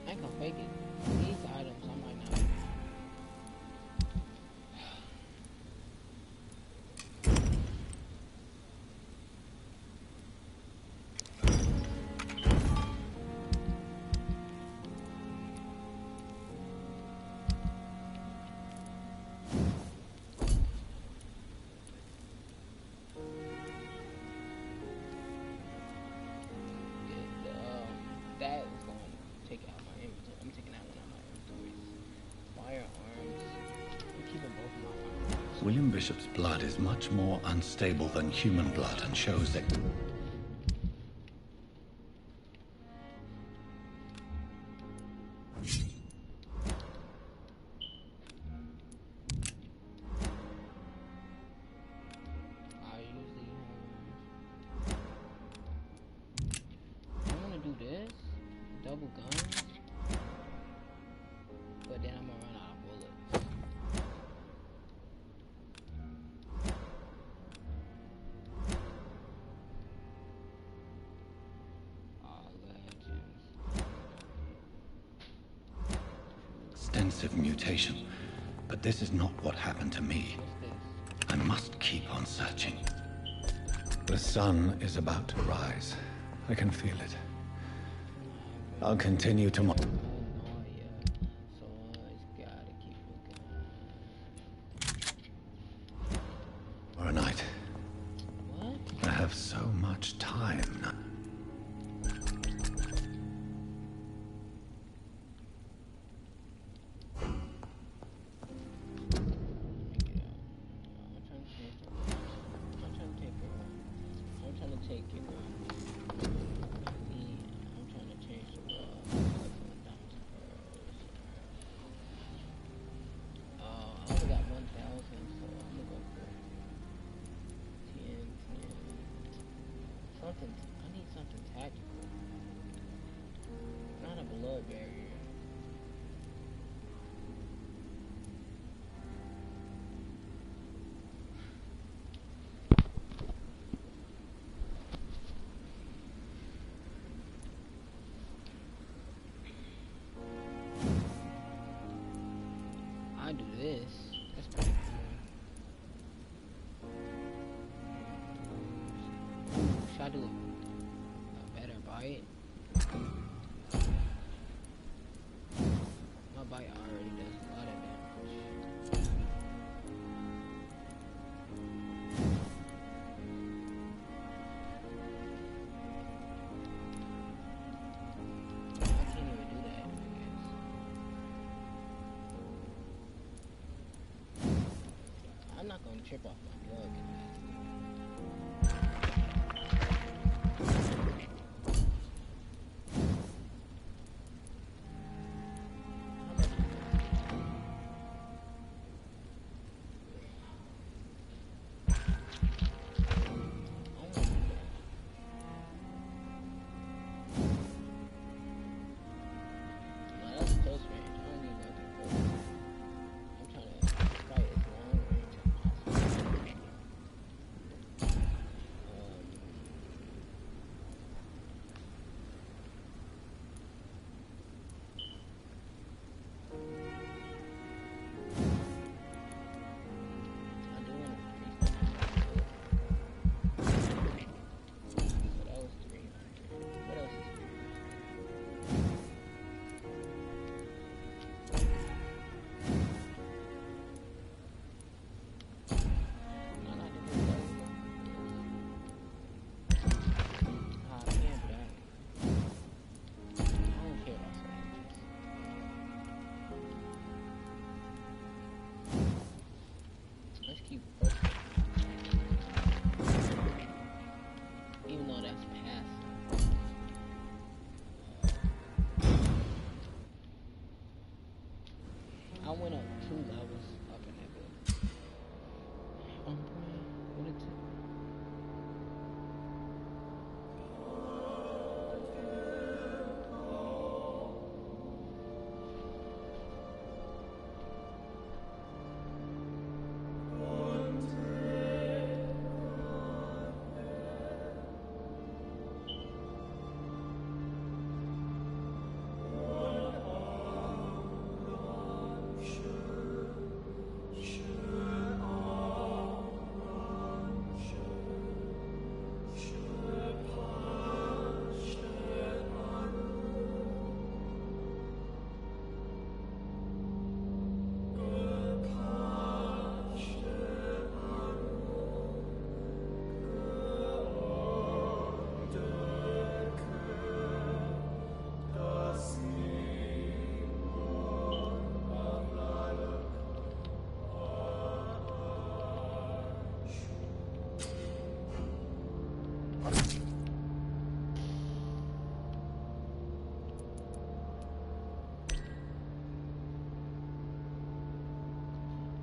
I ain't gonna fake it. These items I might not. That is going to take out my inventory. I'm taking out one of my inventories. Firearms. I'm keeping both of my firearms. William Bishop's blood is much more unstable than human blood and shows that... Double guns, but then I'm gonna run out of bullets. Legends. Extensive mutation. But this is not what happened to me. I must keep on searching. The sun is about to rise. I can feel it. I'll continue tomorrow. So I gotta keep looking. For a night. What? I have so much time now. I need something tactical. Not a blood barrier. I do this. That's pretty cool. Should I do a better bite? My bite already does a lot of damage. I can't even do that, I guess. I'm not gonna trip off my drug. That's close range. I don't need nothing close. I'm trying to levels up in that book. What is it?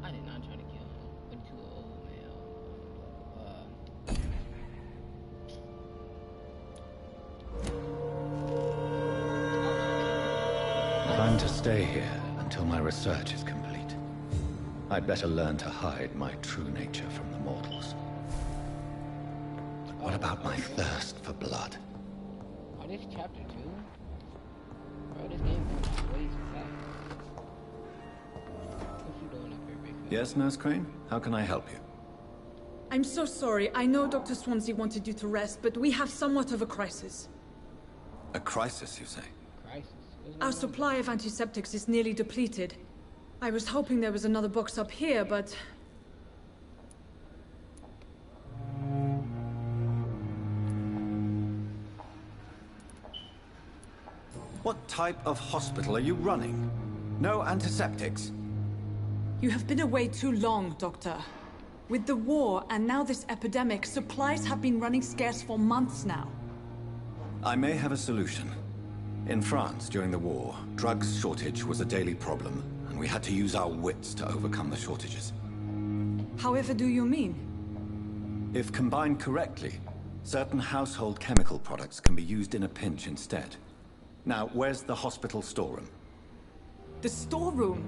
I did not try to kill him. But too old, If I'm to stay here until my research is complete, I'd better learn to hide my true nature from the mortals. But what about my thirst for blood? Oh, this chapter 2? Bro, this game goes way too fast. What you doing up here, big fella? Yes, Nurse Crane? How can I help you? I'm so sorry. I know Dr. Swansea wanted you to rest, but we have somewhat of a crisis. A crisis, you say? Crisis? Our supply of antiseptics is nearly depleted. I was hoping there was another box up here, but... What type of hospital are you running? No antiseptics? You have been away too long, Doctor. With the war and now this epidemic, supplies have been running scarce for months now. I may have a solution. In France, during the war, drugs shortage was a daily problem, and we had to use our wits to overcome the shortages. However do you mean? If combined correctly, certain household chemical products can be used in a pinch instead. Now, where's the hospital storeroom? The storeroom?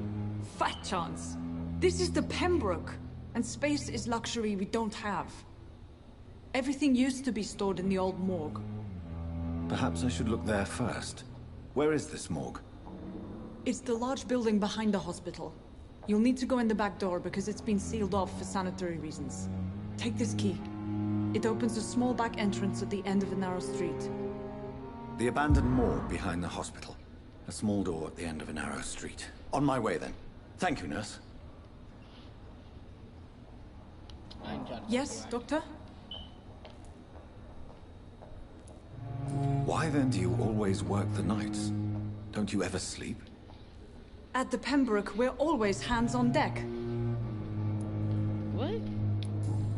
Fat chance. This is the Pembroke, and space is luxury we don't have. Everything used to be stored in the old morgue. Perhaps I should look there first. Where is this morgue? It's the large building behind the hospital. You'll need to go in the back door because it's been sealed off for sanitary reasons. Take this key. It opens a small back entrance at the end of a narrow street. The abandoned morgue behind the hospital. A small door at the end of a narrow street. On my way then. Thank you, nurse. Yes, Doctor? Why then do you always work the nights? Don't you ever sleep? At the Pembroke, we're always hands on deck. What?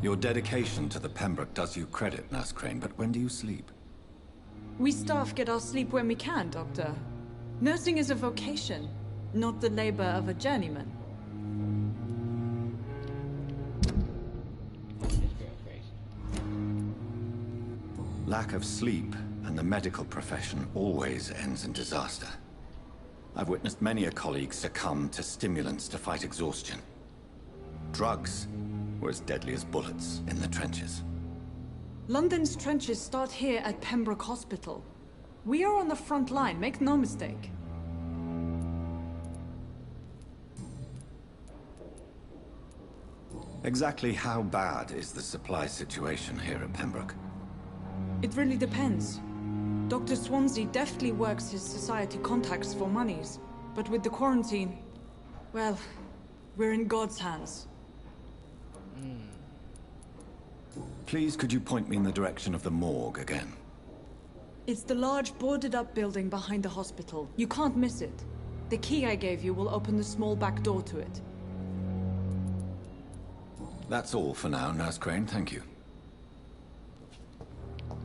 Your dedication to the Pembroke does you credit, Nurse Crane, but when do you sleep? We staff get our sleep when we can, Doctor. Nursing is a vocation, not the labor of a journeyman. Lack of sleep and the medical profession always ends in disaster. I've witnessed many a colleague succumb to stimulants to fight exhaustion. Drugs were as deadly as bullets in the trenches. London's trenches start here at Pembroke Hospital. We are on the front line, make no mistake. Exactly how bad is the supply situation here at Pembroke? It really depends. Dr. Swansea deftly works his society contacts for monies, but with the quarantine, well, we're in God's hands. Please, could you point me in the direction of the morgue again? It's the large boarded-up building behind the hospital. You can't miss it. The key I gave you will open the small back door to it. That's all for now, Nurse Crane. Thank you.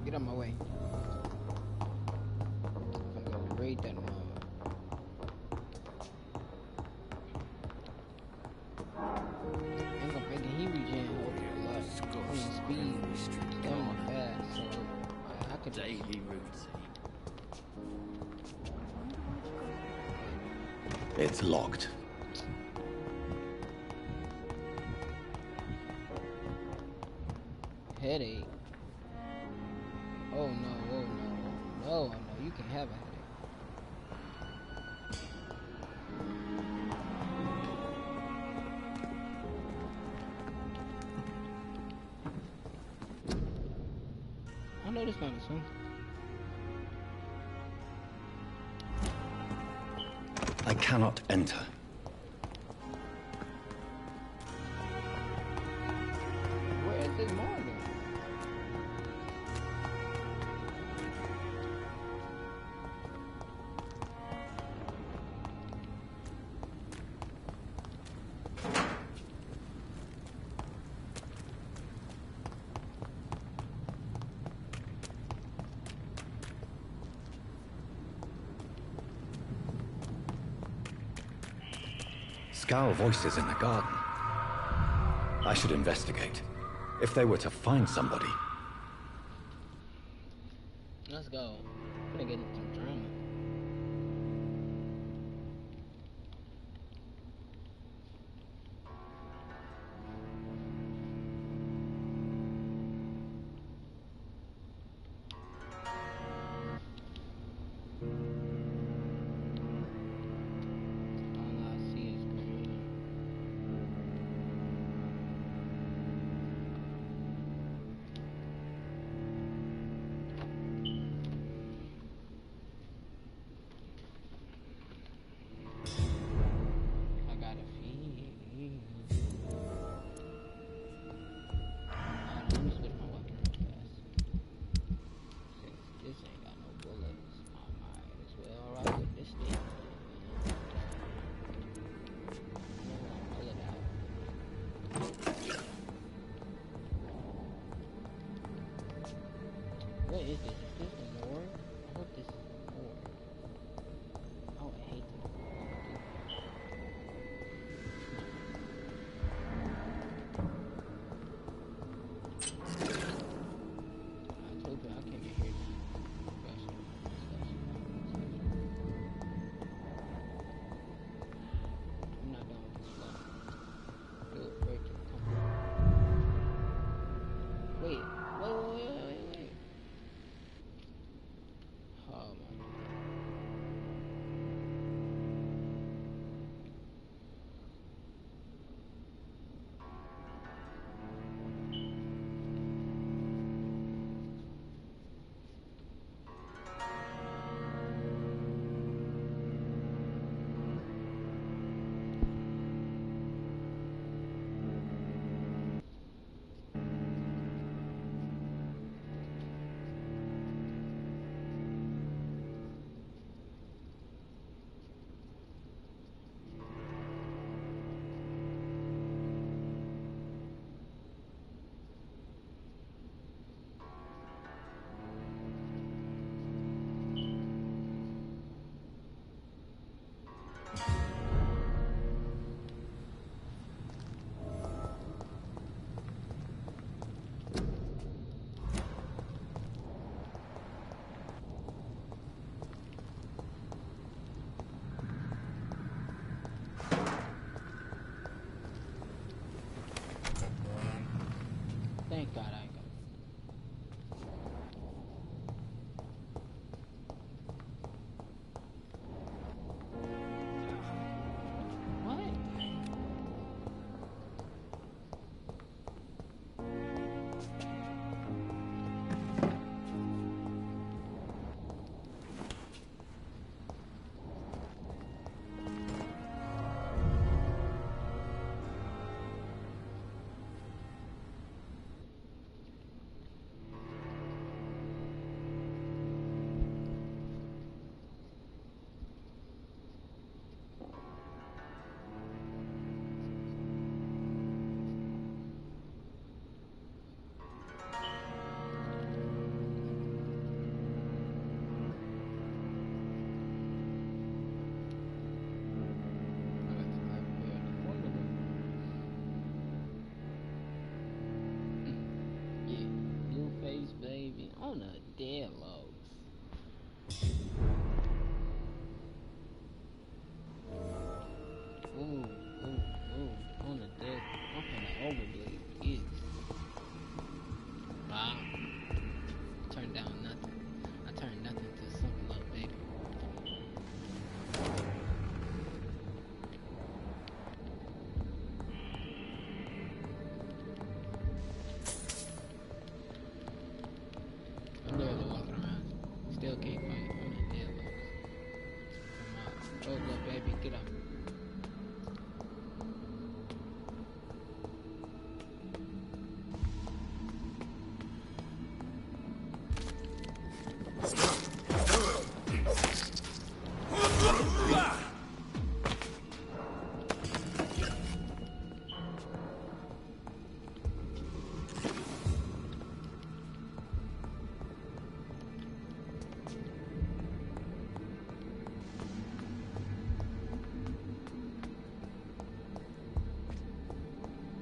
Get on my way. I'm gonna raid that mall. daily routine. It's locked. Headache. Oh no, oh no, oh no, you can have a headache. I know this not a song. I cannot enter. Where is this Morgan? Scowl voices in the garden. I should investigate. If they were to find somebody. Let's go. I'm gonna get into some drama. All I see is green. Oh, look, baby, get up.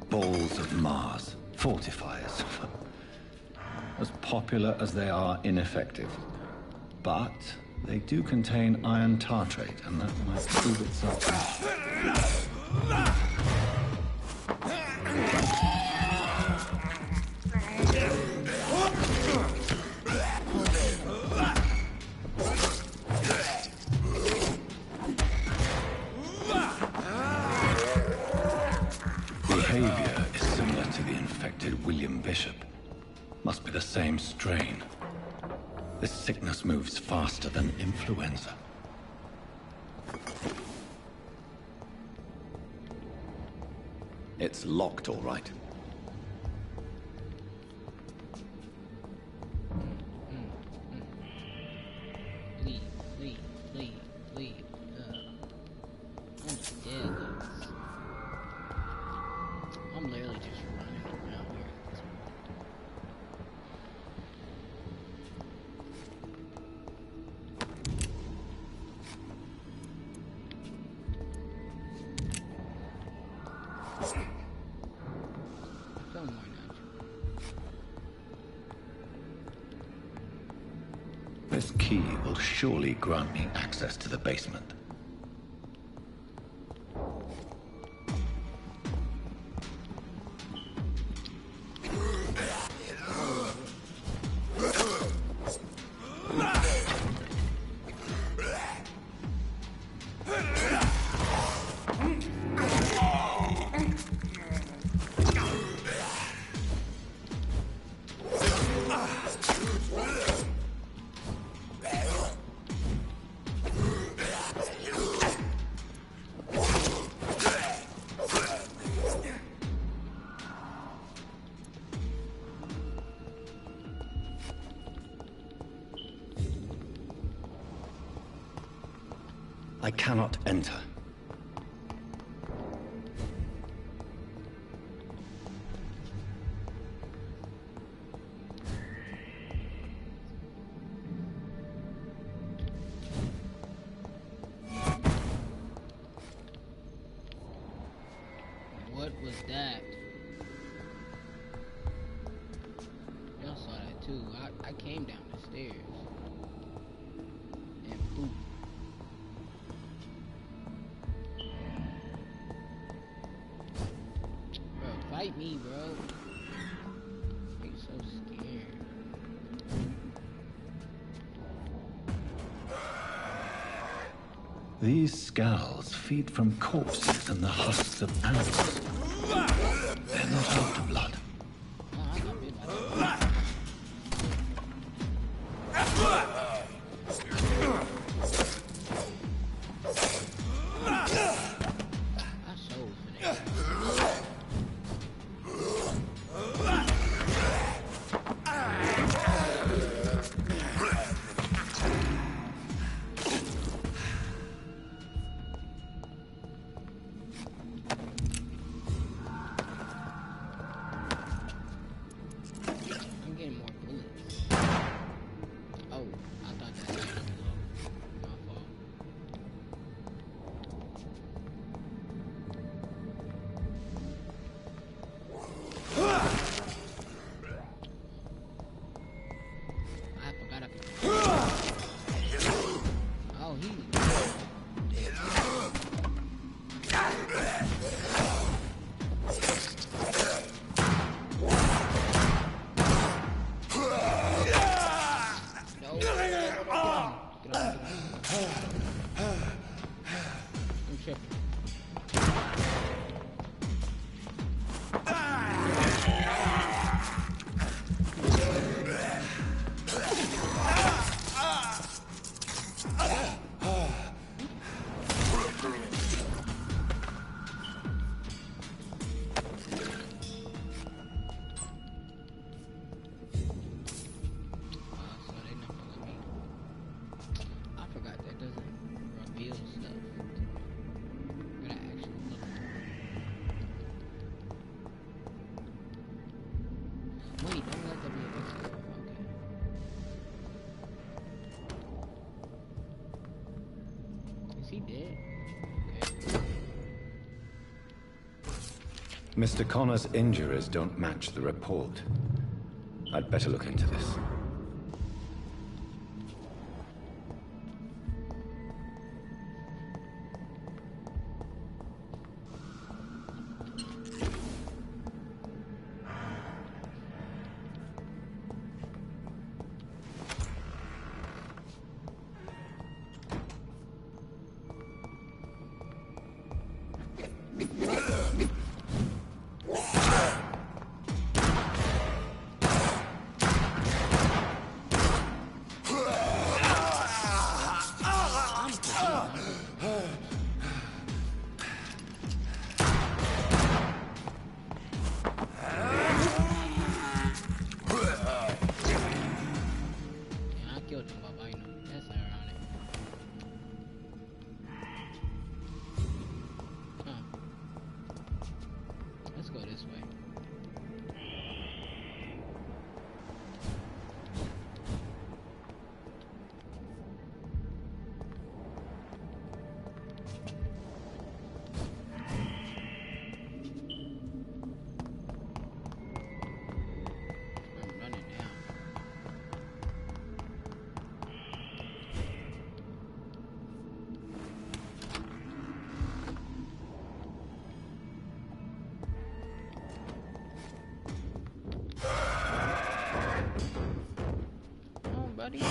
Balls of Mars, fortifiers. As popular as they are ineffective. But they do contain iron tartrate, and that might prove itself. Behavior is similar to the infected William Bishop. Must be the same strain. This sickness moves faster than influenza. It's locked, all right. Leave. I'm dead. I'm literally just running around here. Come on, This key will surely grant me access to the basement. I cannot enter. what was that? Y'all saw that too. I came down the stairs. And boop. Bro, fight me, bro. I'm so scared. These scowls feed from corpses and the husks of animals. They're not after blood. he dead? Okay. Mr. Connor's injuries don't match the report. I'd better look into this. Buddy.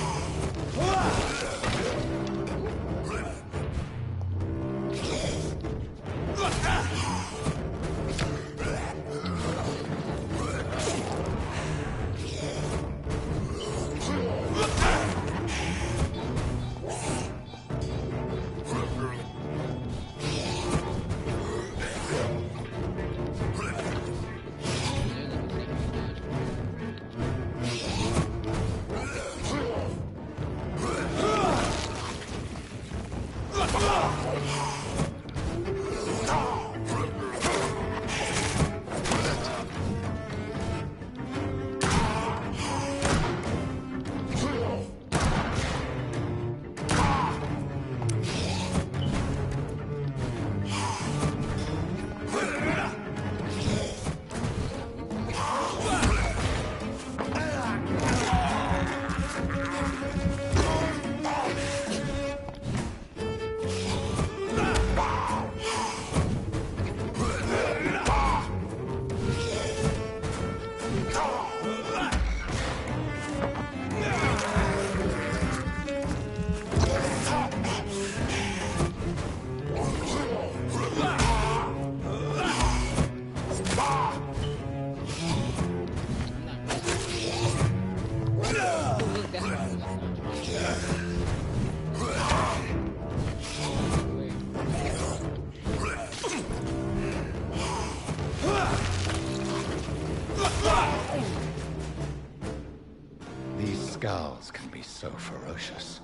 Skulls can be so ferocious.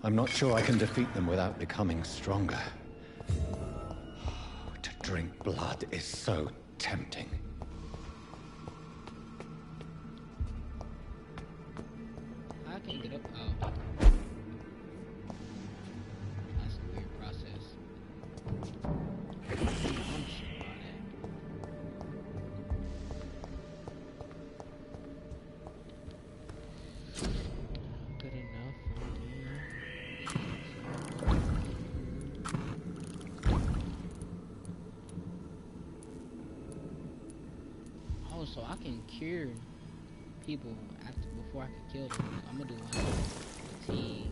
I'm not sure I can defeat them without becoming stronger. To drink blood is so tempting. I can't get up. Oh. That's a weird process. Good enough for me. Oh, so I can cure people after before I can kill them. I'm gonna do one fatigue.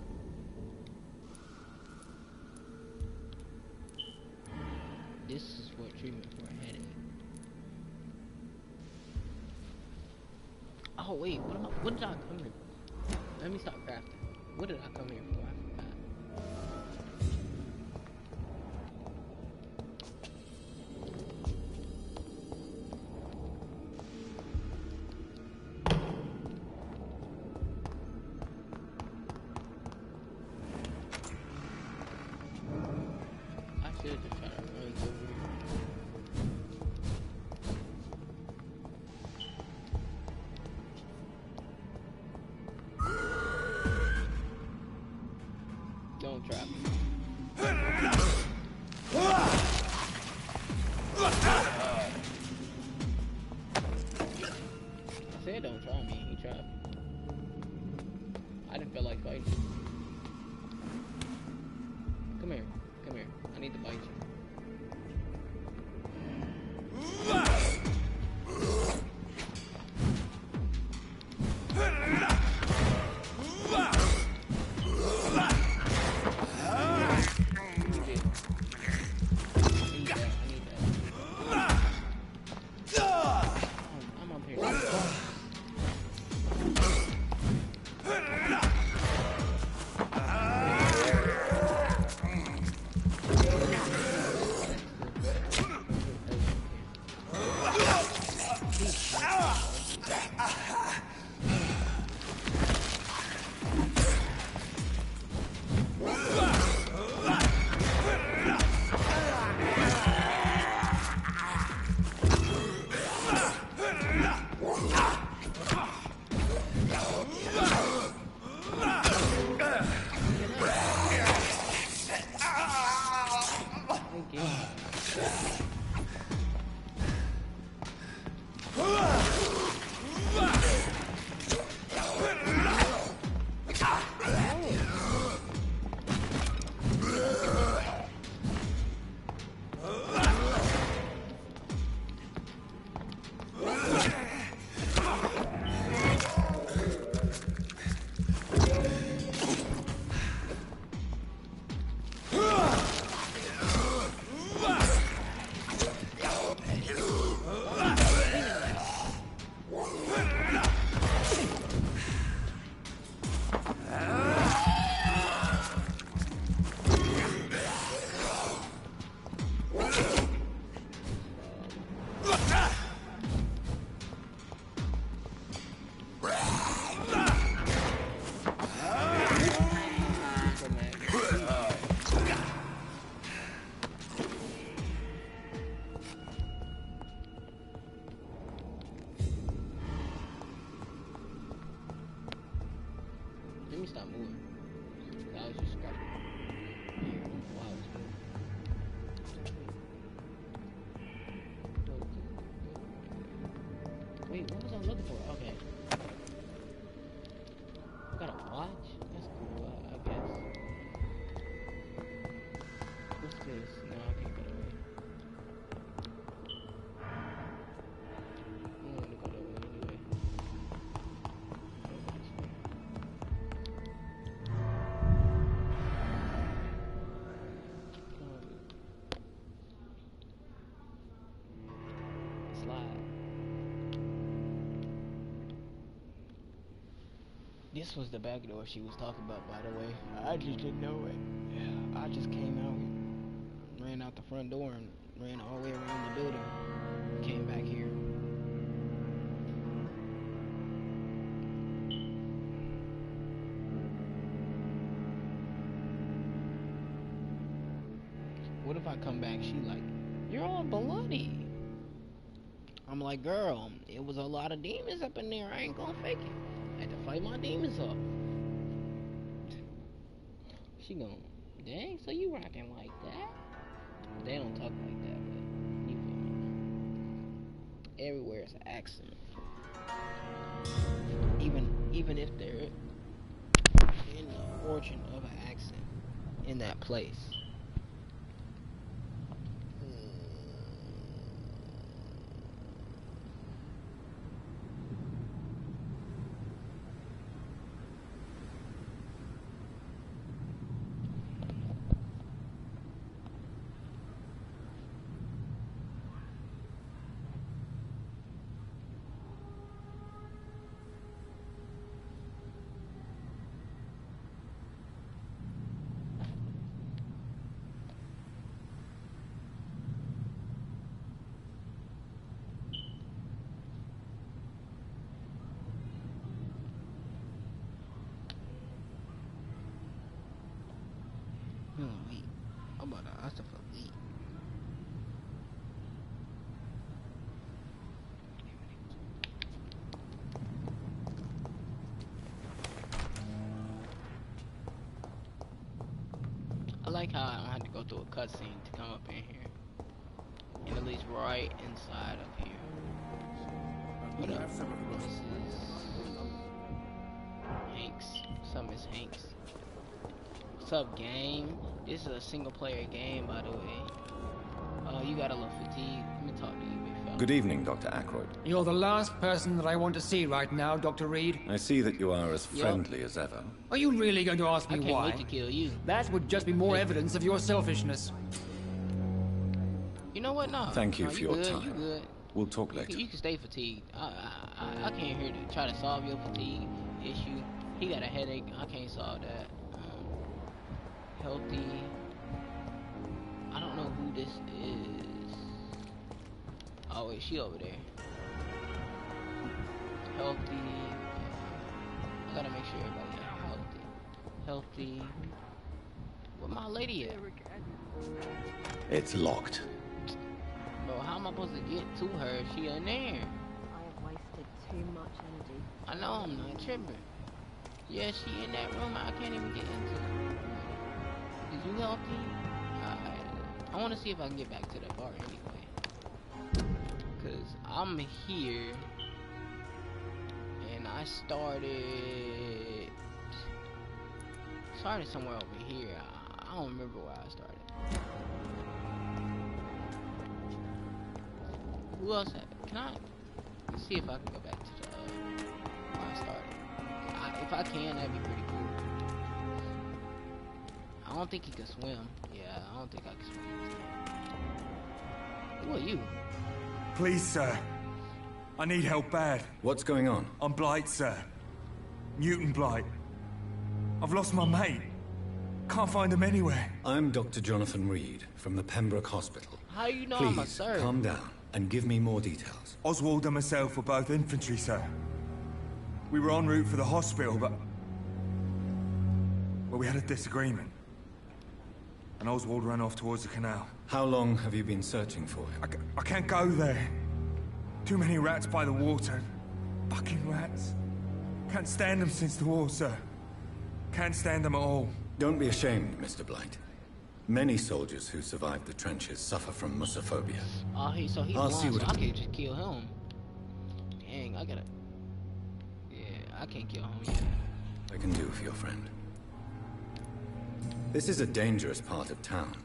This is for treatment for a headache. Oh wait, what did I come here for? Let me stop crafting. What did I come here for? I forgot. I should just try to run through here. Don't trap me. This was the back door she was talking about, by the way. I just didn't know it. Yeah, I just came out, ran out the front door, and ran all the way around the building. Came back here. What if I come back, she like, you're all bloody. I'm like, girl, it was a lot of demons up in there. I ain't gonna fake it. I had to fight my demons up. She going, dang, so you rocking like that? They don't talk like that, but you feel me. Everywhere is an accent. Even if they're in the origin of an accent in that place. Wait. I'm about to ask for leave. I like how I don't have to go through a cutscene to come up in here. And at least right inside of here. What up? This is Hanks. Some is Hanks. What's up, game? This is a single player game, by the way. You got a little fatigue. Let me talk to you, big fella. Good evening, Dr. Ackroyd. You're the last person that I want to see right now, Dr. Reed. I see that you are as friendly as ever. Are you really going to ask me I can't why? wait to kill you. That would just be more evidence of your selfishness. You know what? No. Thank you no, for you your good, time. You good. We'll talk later. You can stay fatigued. I can't here to try to solve your fatigue issue. He got a headache. I can't solve that. Healthy. I don't know who this is. Oh wait, she over there. Healthy. I gotta make sure everybody healthy. Healthy. Where my lady at? It's locked. Bro, how am I supposed to get to her if she in there? I have wasted too much energy. I know I'm not tripping. Yeah, she in that room. I can't even get into it. Is you healthy? Alright. I want to see if I can get back to the bar anyway. Because I'm here. And I started somewhere over here. I don't remember where I started. Who else can I see if I can go back to the where I started? If I can, that'd be pretty cool. I don't think he can swim. Yeah, I don't think I can swim. Who are you? Please, sir. I need help bad. What's going on? I'm Blight, sir. Newton Blight. I've lost my mate. Can't find him anywhere. I'm Dr. Jonathan Reed from the Pembroke Hospital. How you know Please, I'm a sir? Calm down and give me more details. Oswald and myself were both infantry, sir. We were en route for the hospital, but... well, we had a disagreement. And Oswald ran off towards the canal. How long have you been searching for him? I can't go there. Too many rats by the water. Fucking rats. Can't stand them since the war, sir. Can't stand them at all. Don't be ashamed, Mr. Blight. Many soldiers who survived the trenches suffer from musophobia. Oh, so he's I'll blind, see what so I can just kill him. Dang, I gotta... yeah, I can't kill him yet. I can do for your friend. This is a dangerous part of town.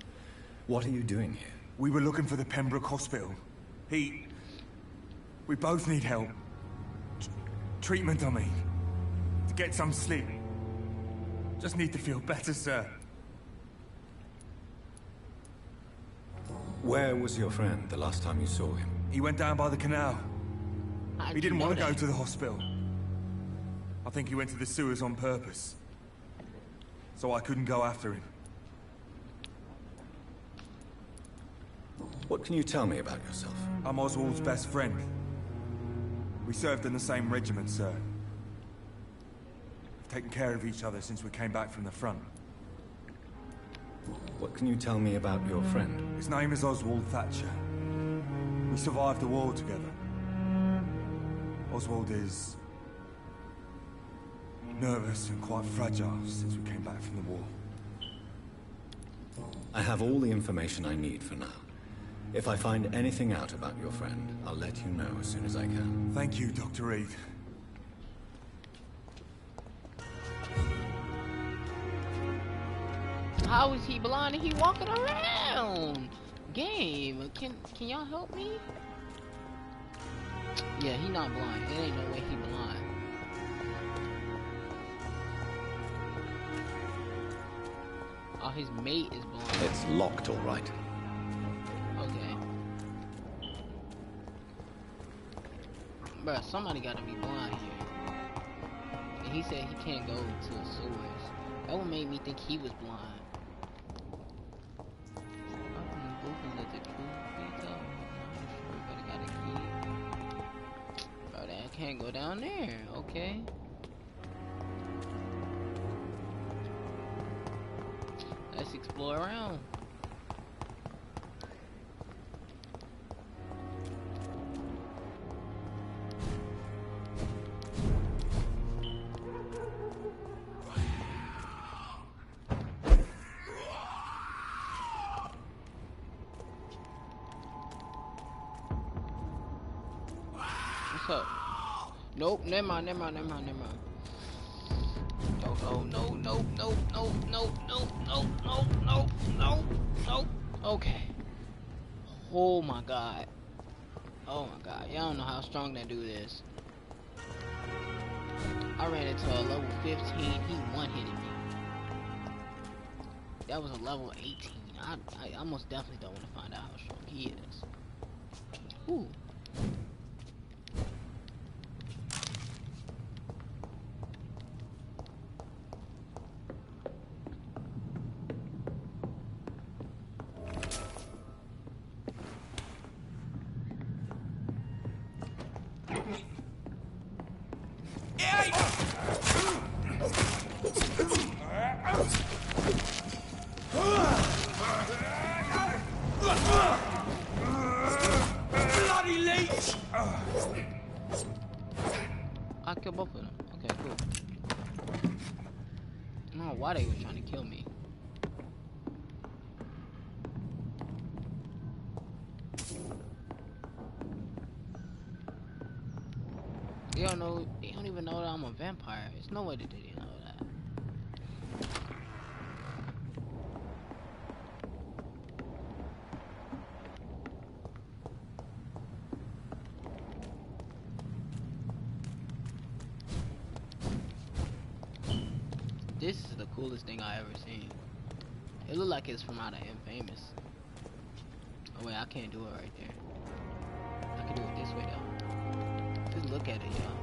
What are you doing here? We were looking for the Pembroke Hospital. We both need help. Treatment, I mean. To get some sleep. Just need to feel better, sir. Where was your friend the last time you saw him? He went down by the canal. He didn't want to go that? to the hospital. I think he went to the sewers on purpose. So I couldn't go after him. What can you tell me about yourself? I'm Oswald's best friend. We served in the same regiment, sir. We've taken care of each other since we came back from the front. What can you tell me about your friend? His name is Oswald Thatcher. We survived the war together. Oswald is nervous and quite fragile since we came back from the war. I have all the information I need for now. If I find anything out about your friend, I'll let you know as soon as I can. Thank you, Dr. Reed. How is he blind and he walking around? Game, can y'all help me? Yeah, he not blind. There ain't no way he blind. Oh, his mate is blind. It's locked, all right. Okay. Bruh, somebody gotta be blind here. And he said he can't go to the sewers. That would make me think he was blind. Bro, I can't go down there. Okay. Let's explore around. What's up? Nope, never mind. No. Okay. Oh my god. Y'all don't know how strong that dude is. I ran into a level 15. He one-hitted me. That was a level 18. I most definitely don't want to find out how strong he is. Ooh. Bloody leech! I killed both of them. Okay, cool. I don't know why they were trying to kill me. They don't even know that I'm a vampire. There's no way that they didn't know that. This is the coolest thing I ever seen. It looked like it's from out of Infamous. Oh wait, I can't do it right there. I can do it this way though. Just look at it, y'all.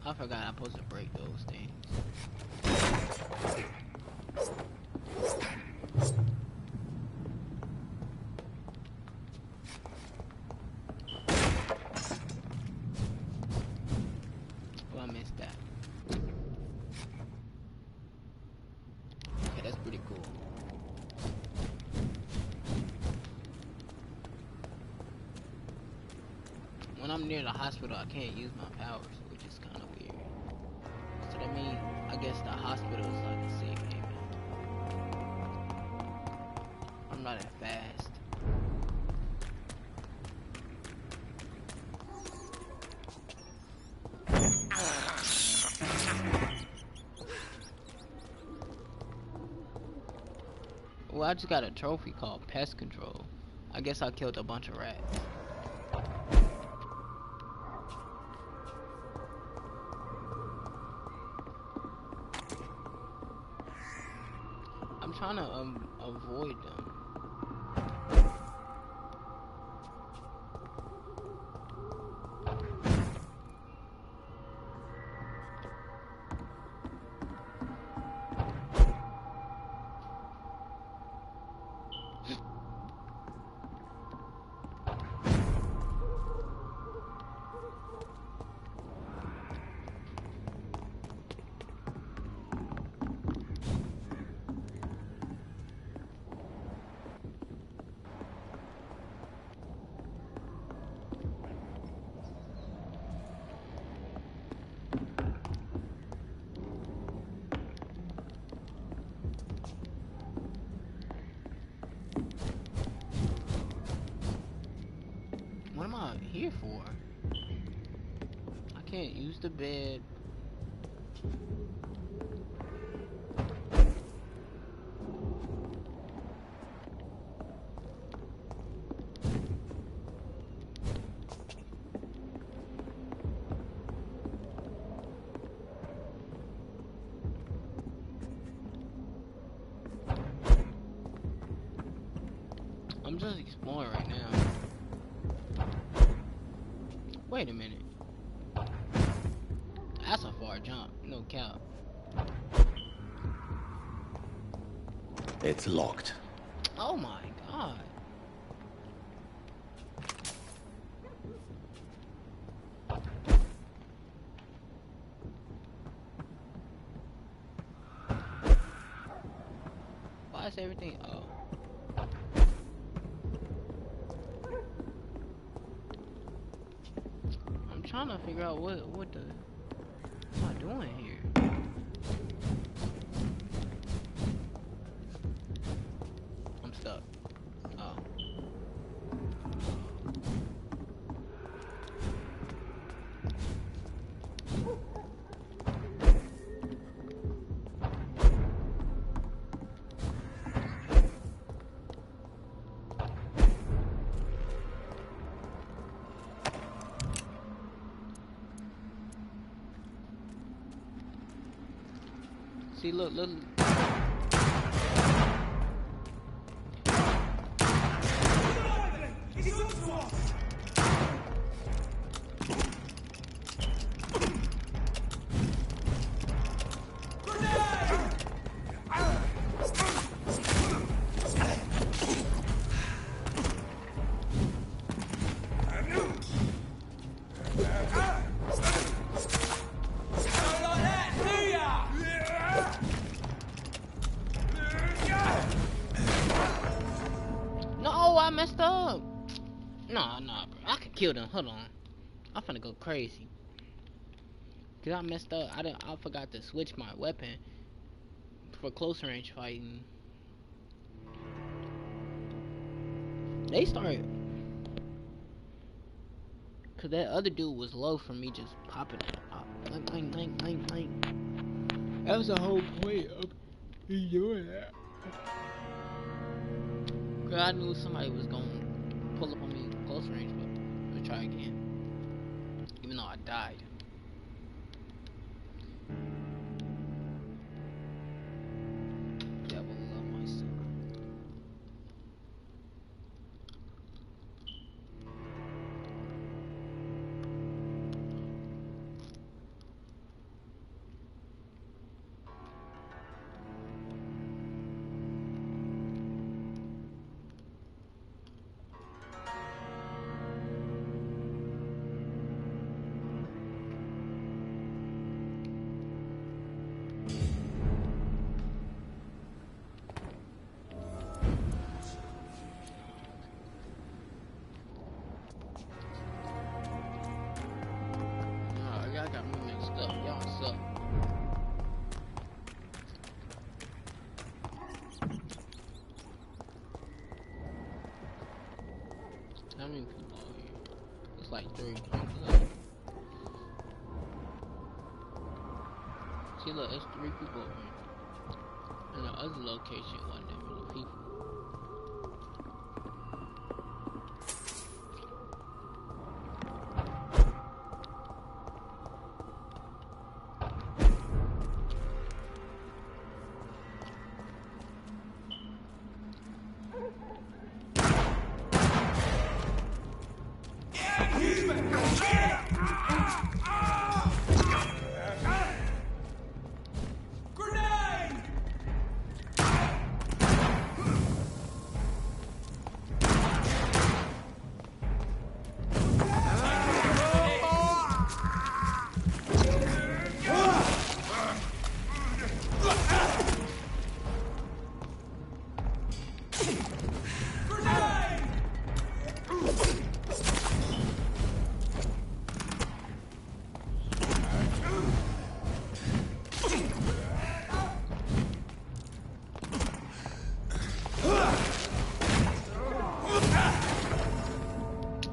I forgot I'm supposed to break those things. Oh, I missed that. Okay, that's pretty cool. When I'm near the hospital, I can't use my powers, which is kind of weird. So that means, I guess the hospital is like a safe haven. I'm not that fast. Well, I just got a trophy called Pest Control. I guess I killed a bunch of rats. trying to avoid them. What am I here for? I can't use the bed. I'm just exploring right now. Wait a minute. That's a far jump, no cap. It's locked. Oh my god. Why is everything? Oh. I'm trying to figure out what am I doing here? I'm stuck. Oh. See, look. No, I messed up. Nah, bro. I could kill them. Hold on. I'm finna go crazy. Cause I messed up. I forgot to switch my weapon for close range fighting. They started. Cause that other dude was low for me just popping it. That was the whole point of me doing that. Cause I knew somebody was gonna pull up on me close range, but I'm gonna try again. Even though I died. Devil love myself. Y'all got me mixed up. Y'all suck. How many people are here? It's like 3. See, look, it's 3 people over here. And the other location wasn't that many people.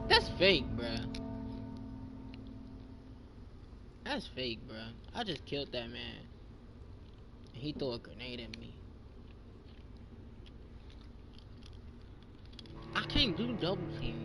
That's fake, bruh. That's fake, bruh. I just killed that man. And he threw a grenade at me. I can't do double team.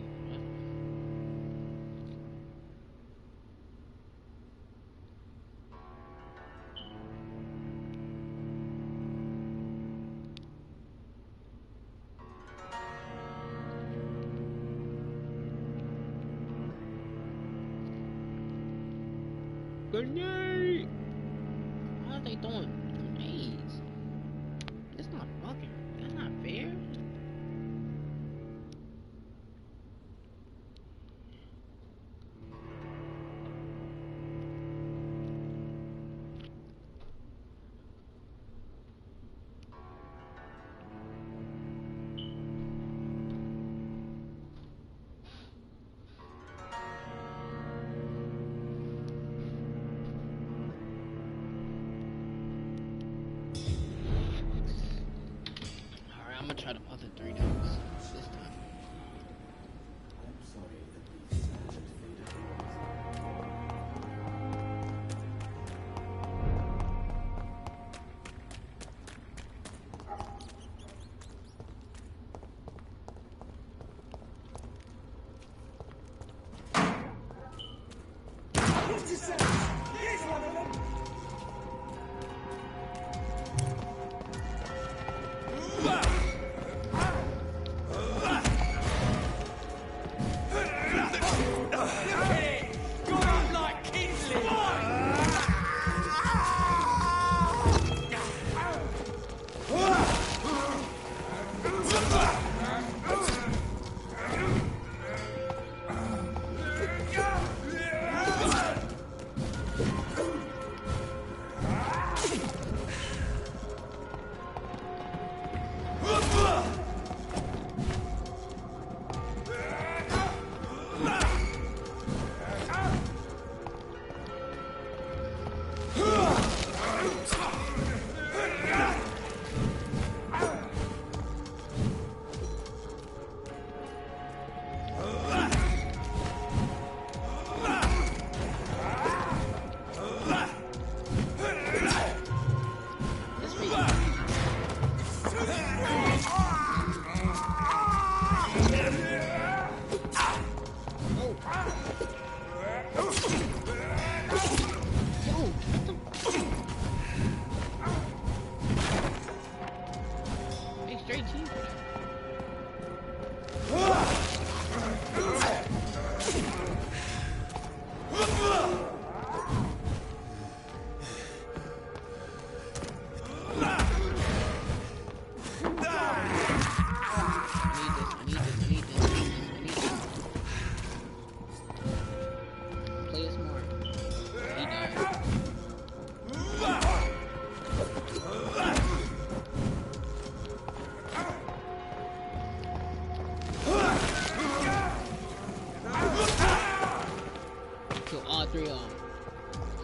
Grenade! Why are they throwing grenades? That's not fucking. That's not fair. I'm gonna try the other 3 dogs this time.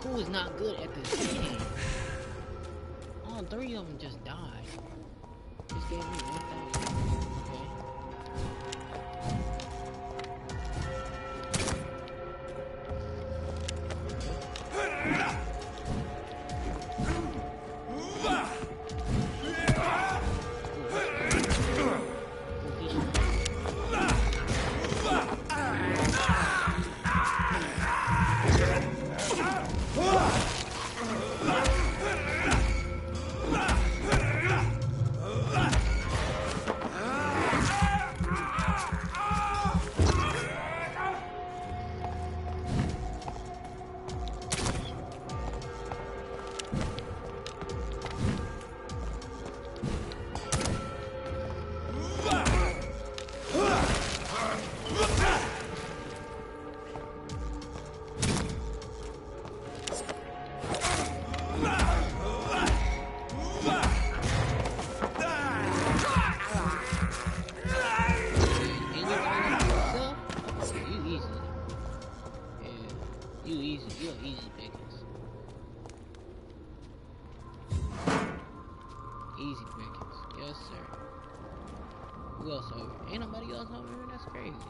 Who is not good at this game? All 3 of them just died. This gave me 1,000. Okay. easy pickings. Easy pickings. Yes, sir. Who else over here? Ain't nobody else over here? That's crazy.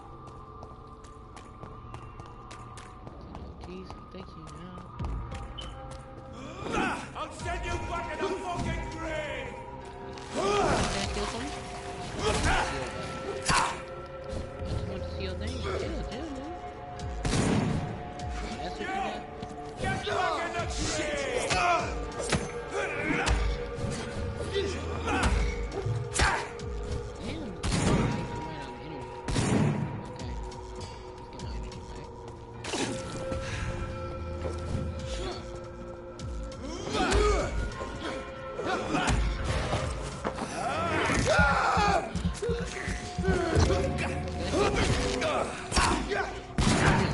Jeez, I'm thinking now. I'll send you back in the fucking grave! Can I kill someone? I just want to see your name. Chill, man. That's what you got? Get back in the grave!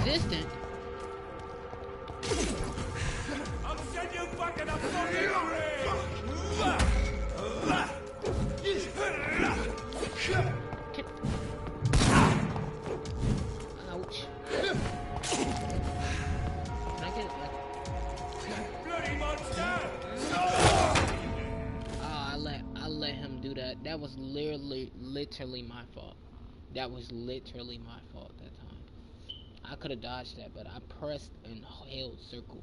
Resistant. I'll send you back in the fucking grave! Ouch. Can I get it? Bloody monster! I let him do that. That was literally my fault. That was literally my fault that time. I could have dodged that, but I pressed and held circle.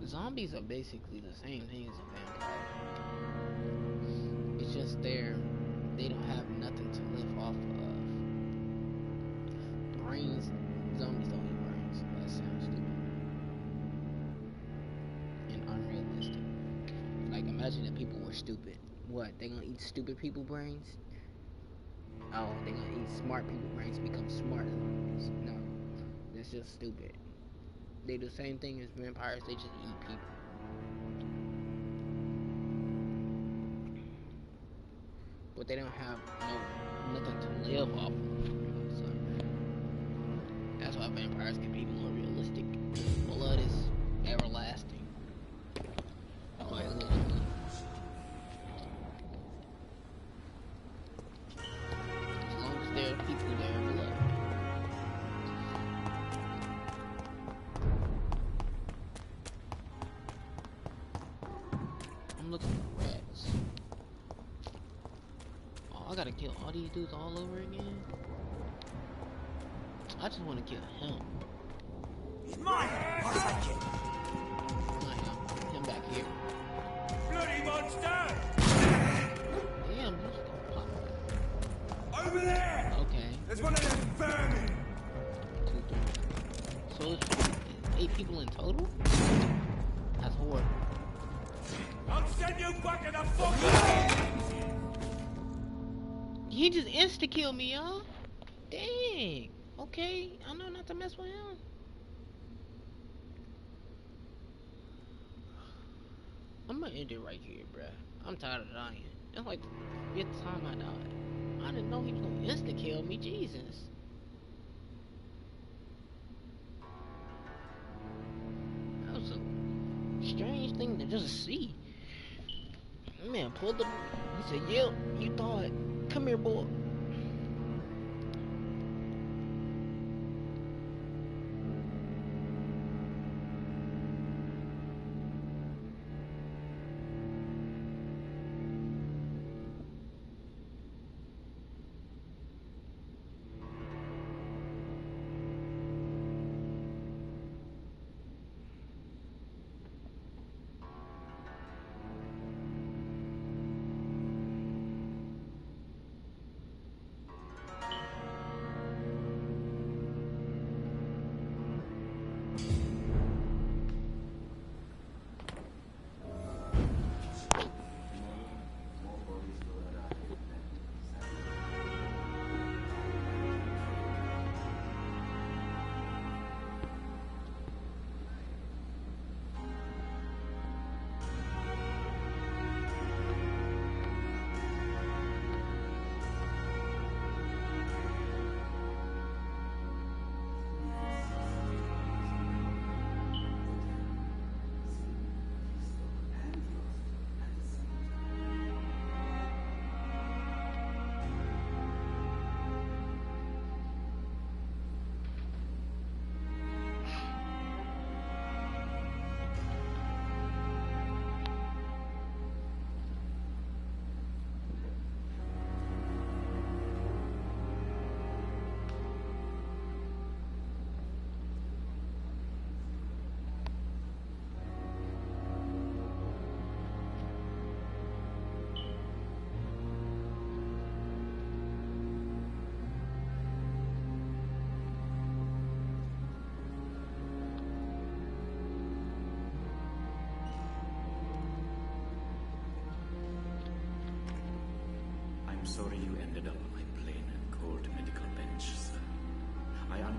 Zombies are basically the same thing as a vampire. It's just they don't have nothing to live off of. Brains, zombies don't eat brains. That sounds stupid and unrealistic. Like, imagine that people were stupid. What, they gonna eat stupid people brains? Oh, they gonna eat smart people brains and become smart zombies. No, that's just stupid. They do the same thing as vampires, they just eat people. But they don't have nothing to live off of. So that's why vampires can be more realistic. Blood is everlasting. Quite literally. As long as there are people there, blood. I'm looking for rats. Oh, I gotta kill all these dudes all over again? I just want to kill him. He's mine! I'll take it! Not him. Him back here. Bloody monster! Damn, he's gonna pop. Over there! Okay. There's one of them vermin! 2, 3. So it's 8 people in total? That's horrible. I'll send you back in the fucking... He just insta-killed me, y'all. Dang. Okay, I know not to mess with him. I'm gonna end it right here, bruh. I'm tired of dying. It's like the 5th time I died. I didn't know he was gonna insta-kill me, Jesus. That was a strange thing to just see. Man pulled up, he said, "Yep, you thought. Come here, boy."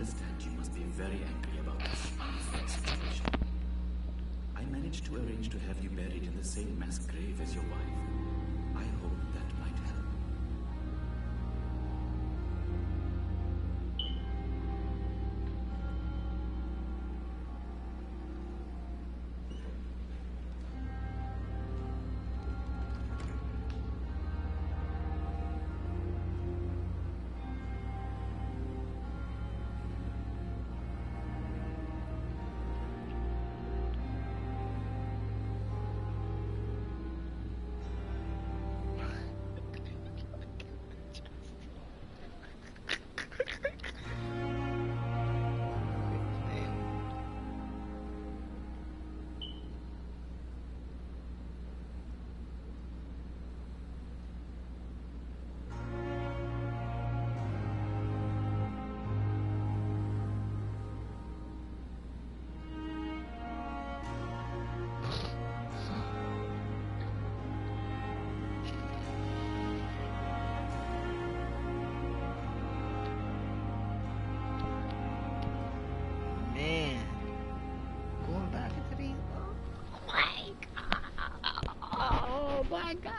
understand you must be very angry about this unfair situation. I managed to arrange to have you buried in the same mass grave as your wife. I hope that might help. Man, going back into these. Oh my god! Oh my god!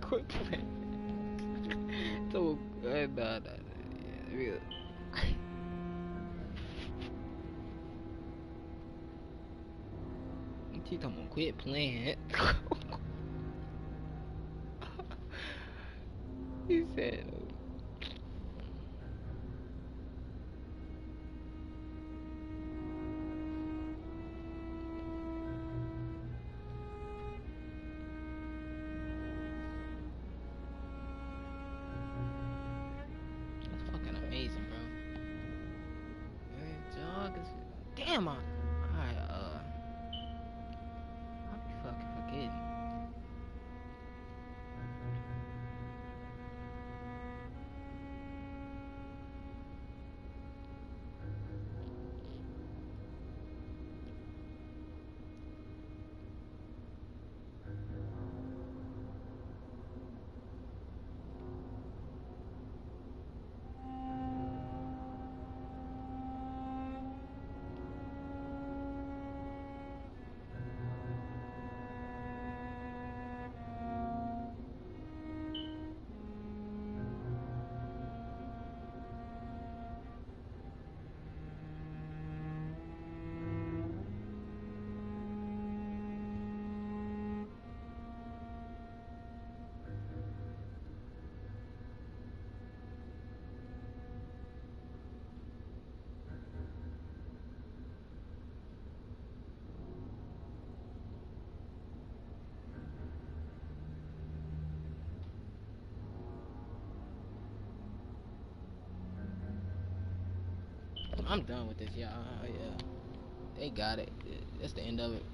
Quick plan. So, nah. Real. He talking about quit playing. He said. That's fucking amazing, bro. Dog is. Damn, alright, I'll be fucking forgetting. I'm done with this, y'all. Yeah. They got it. That's the end of it.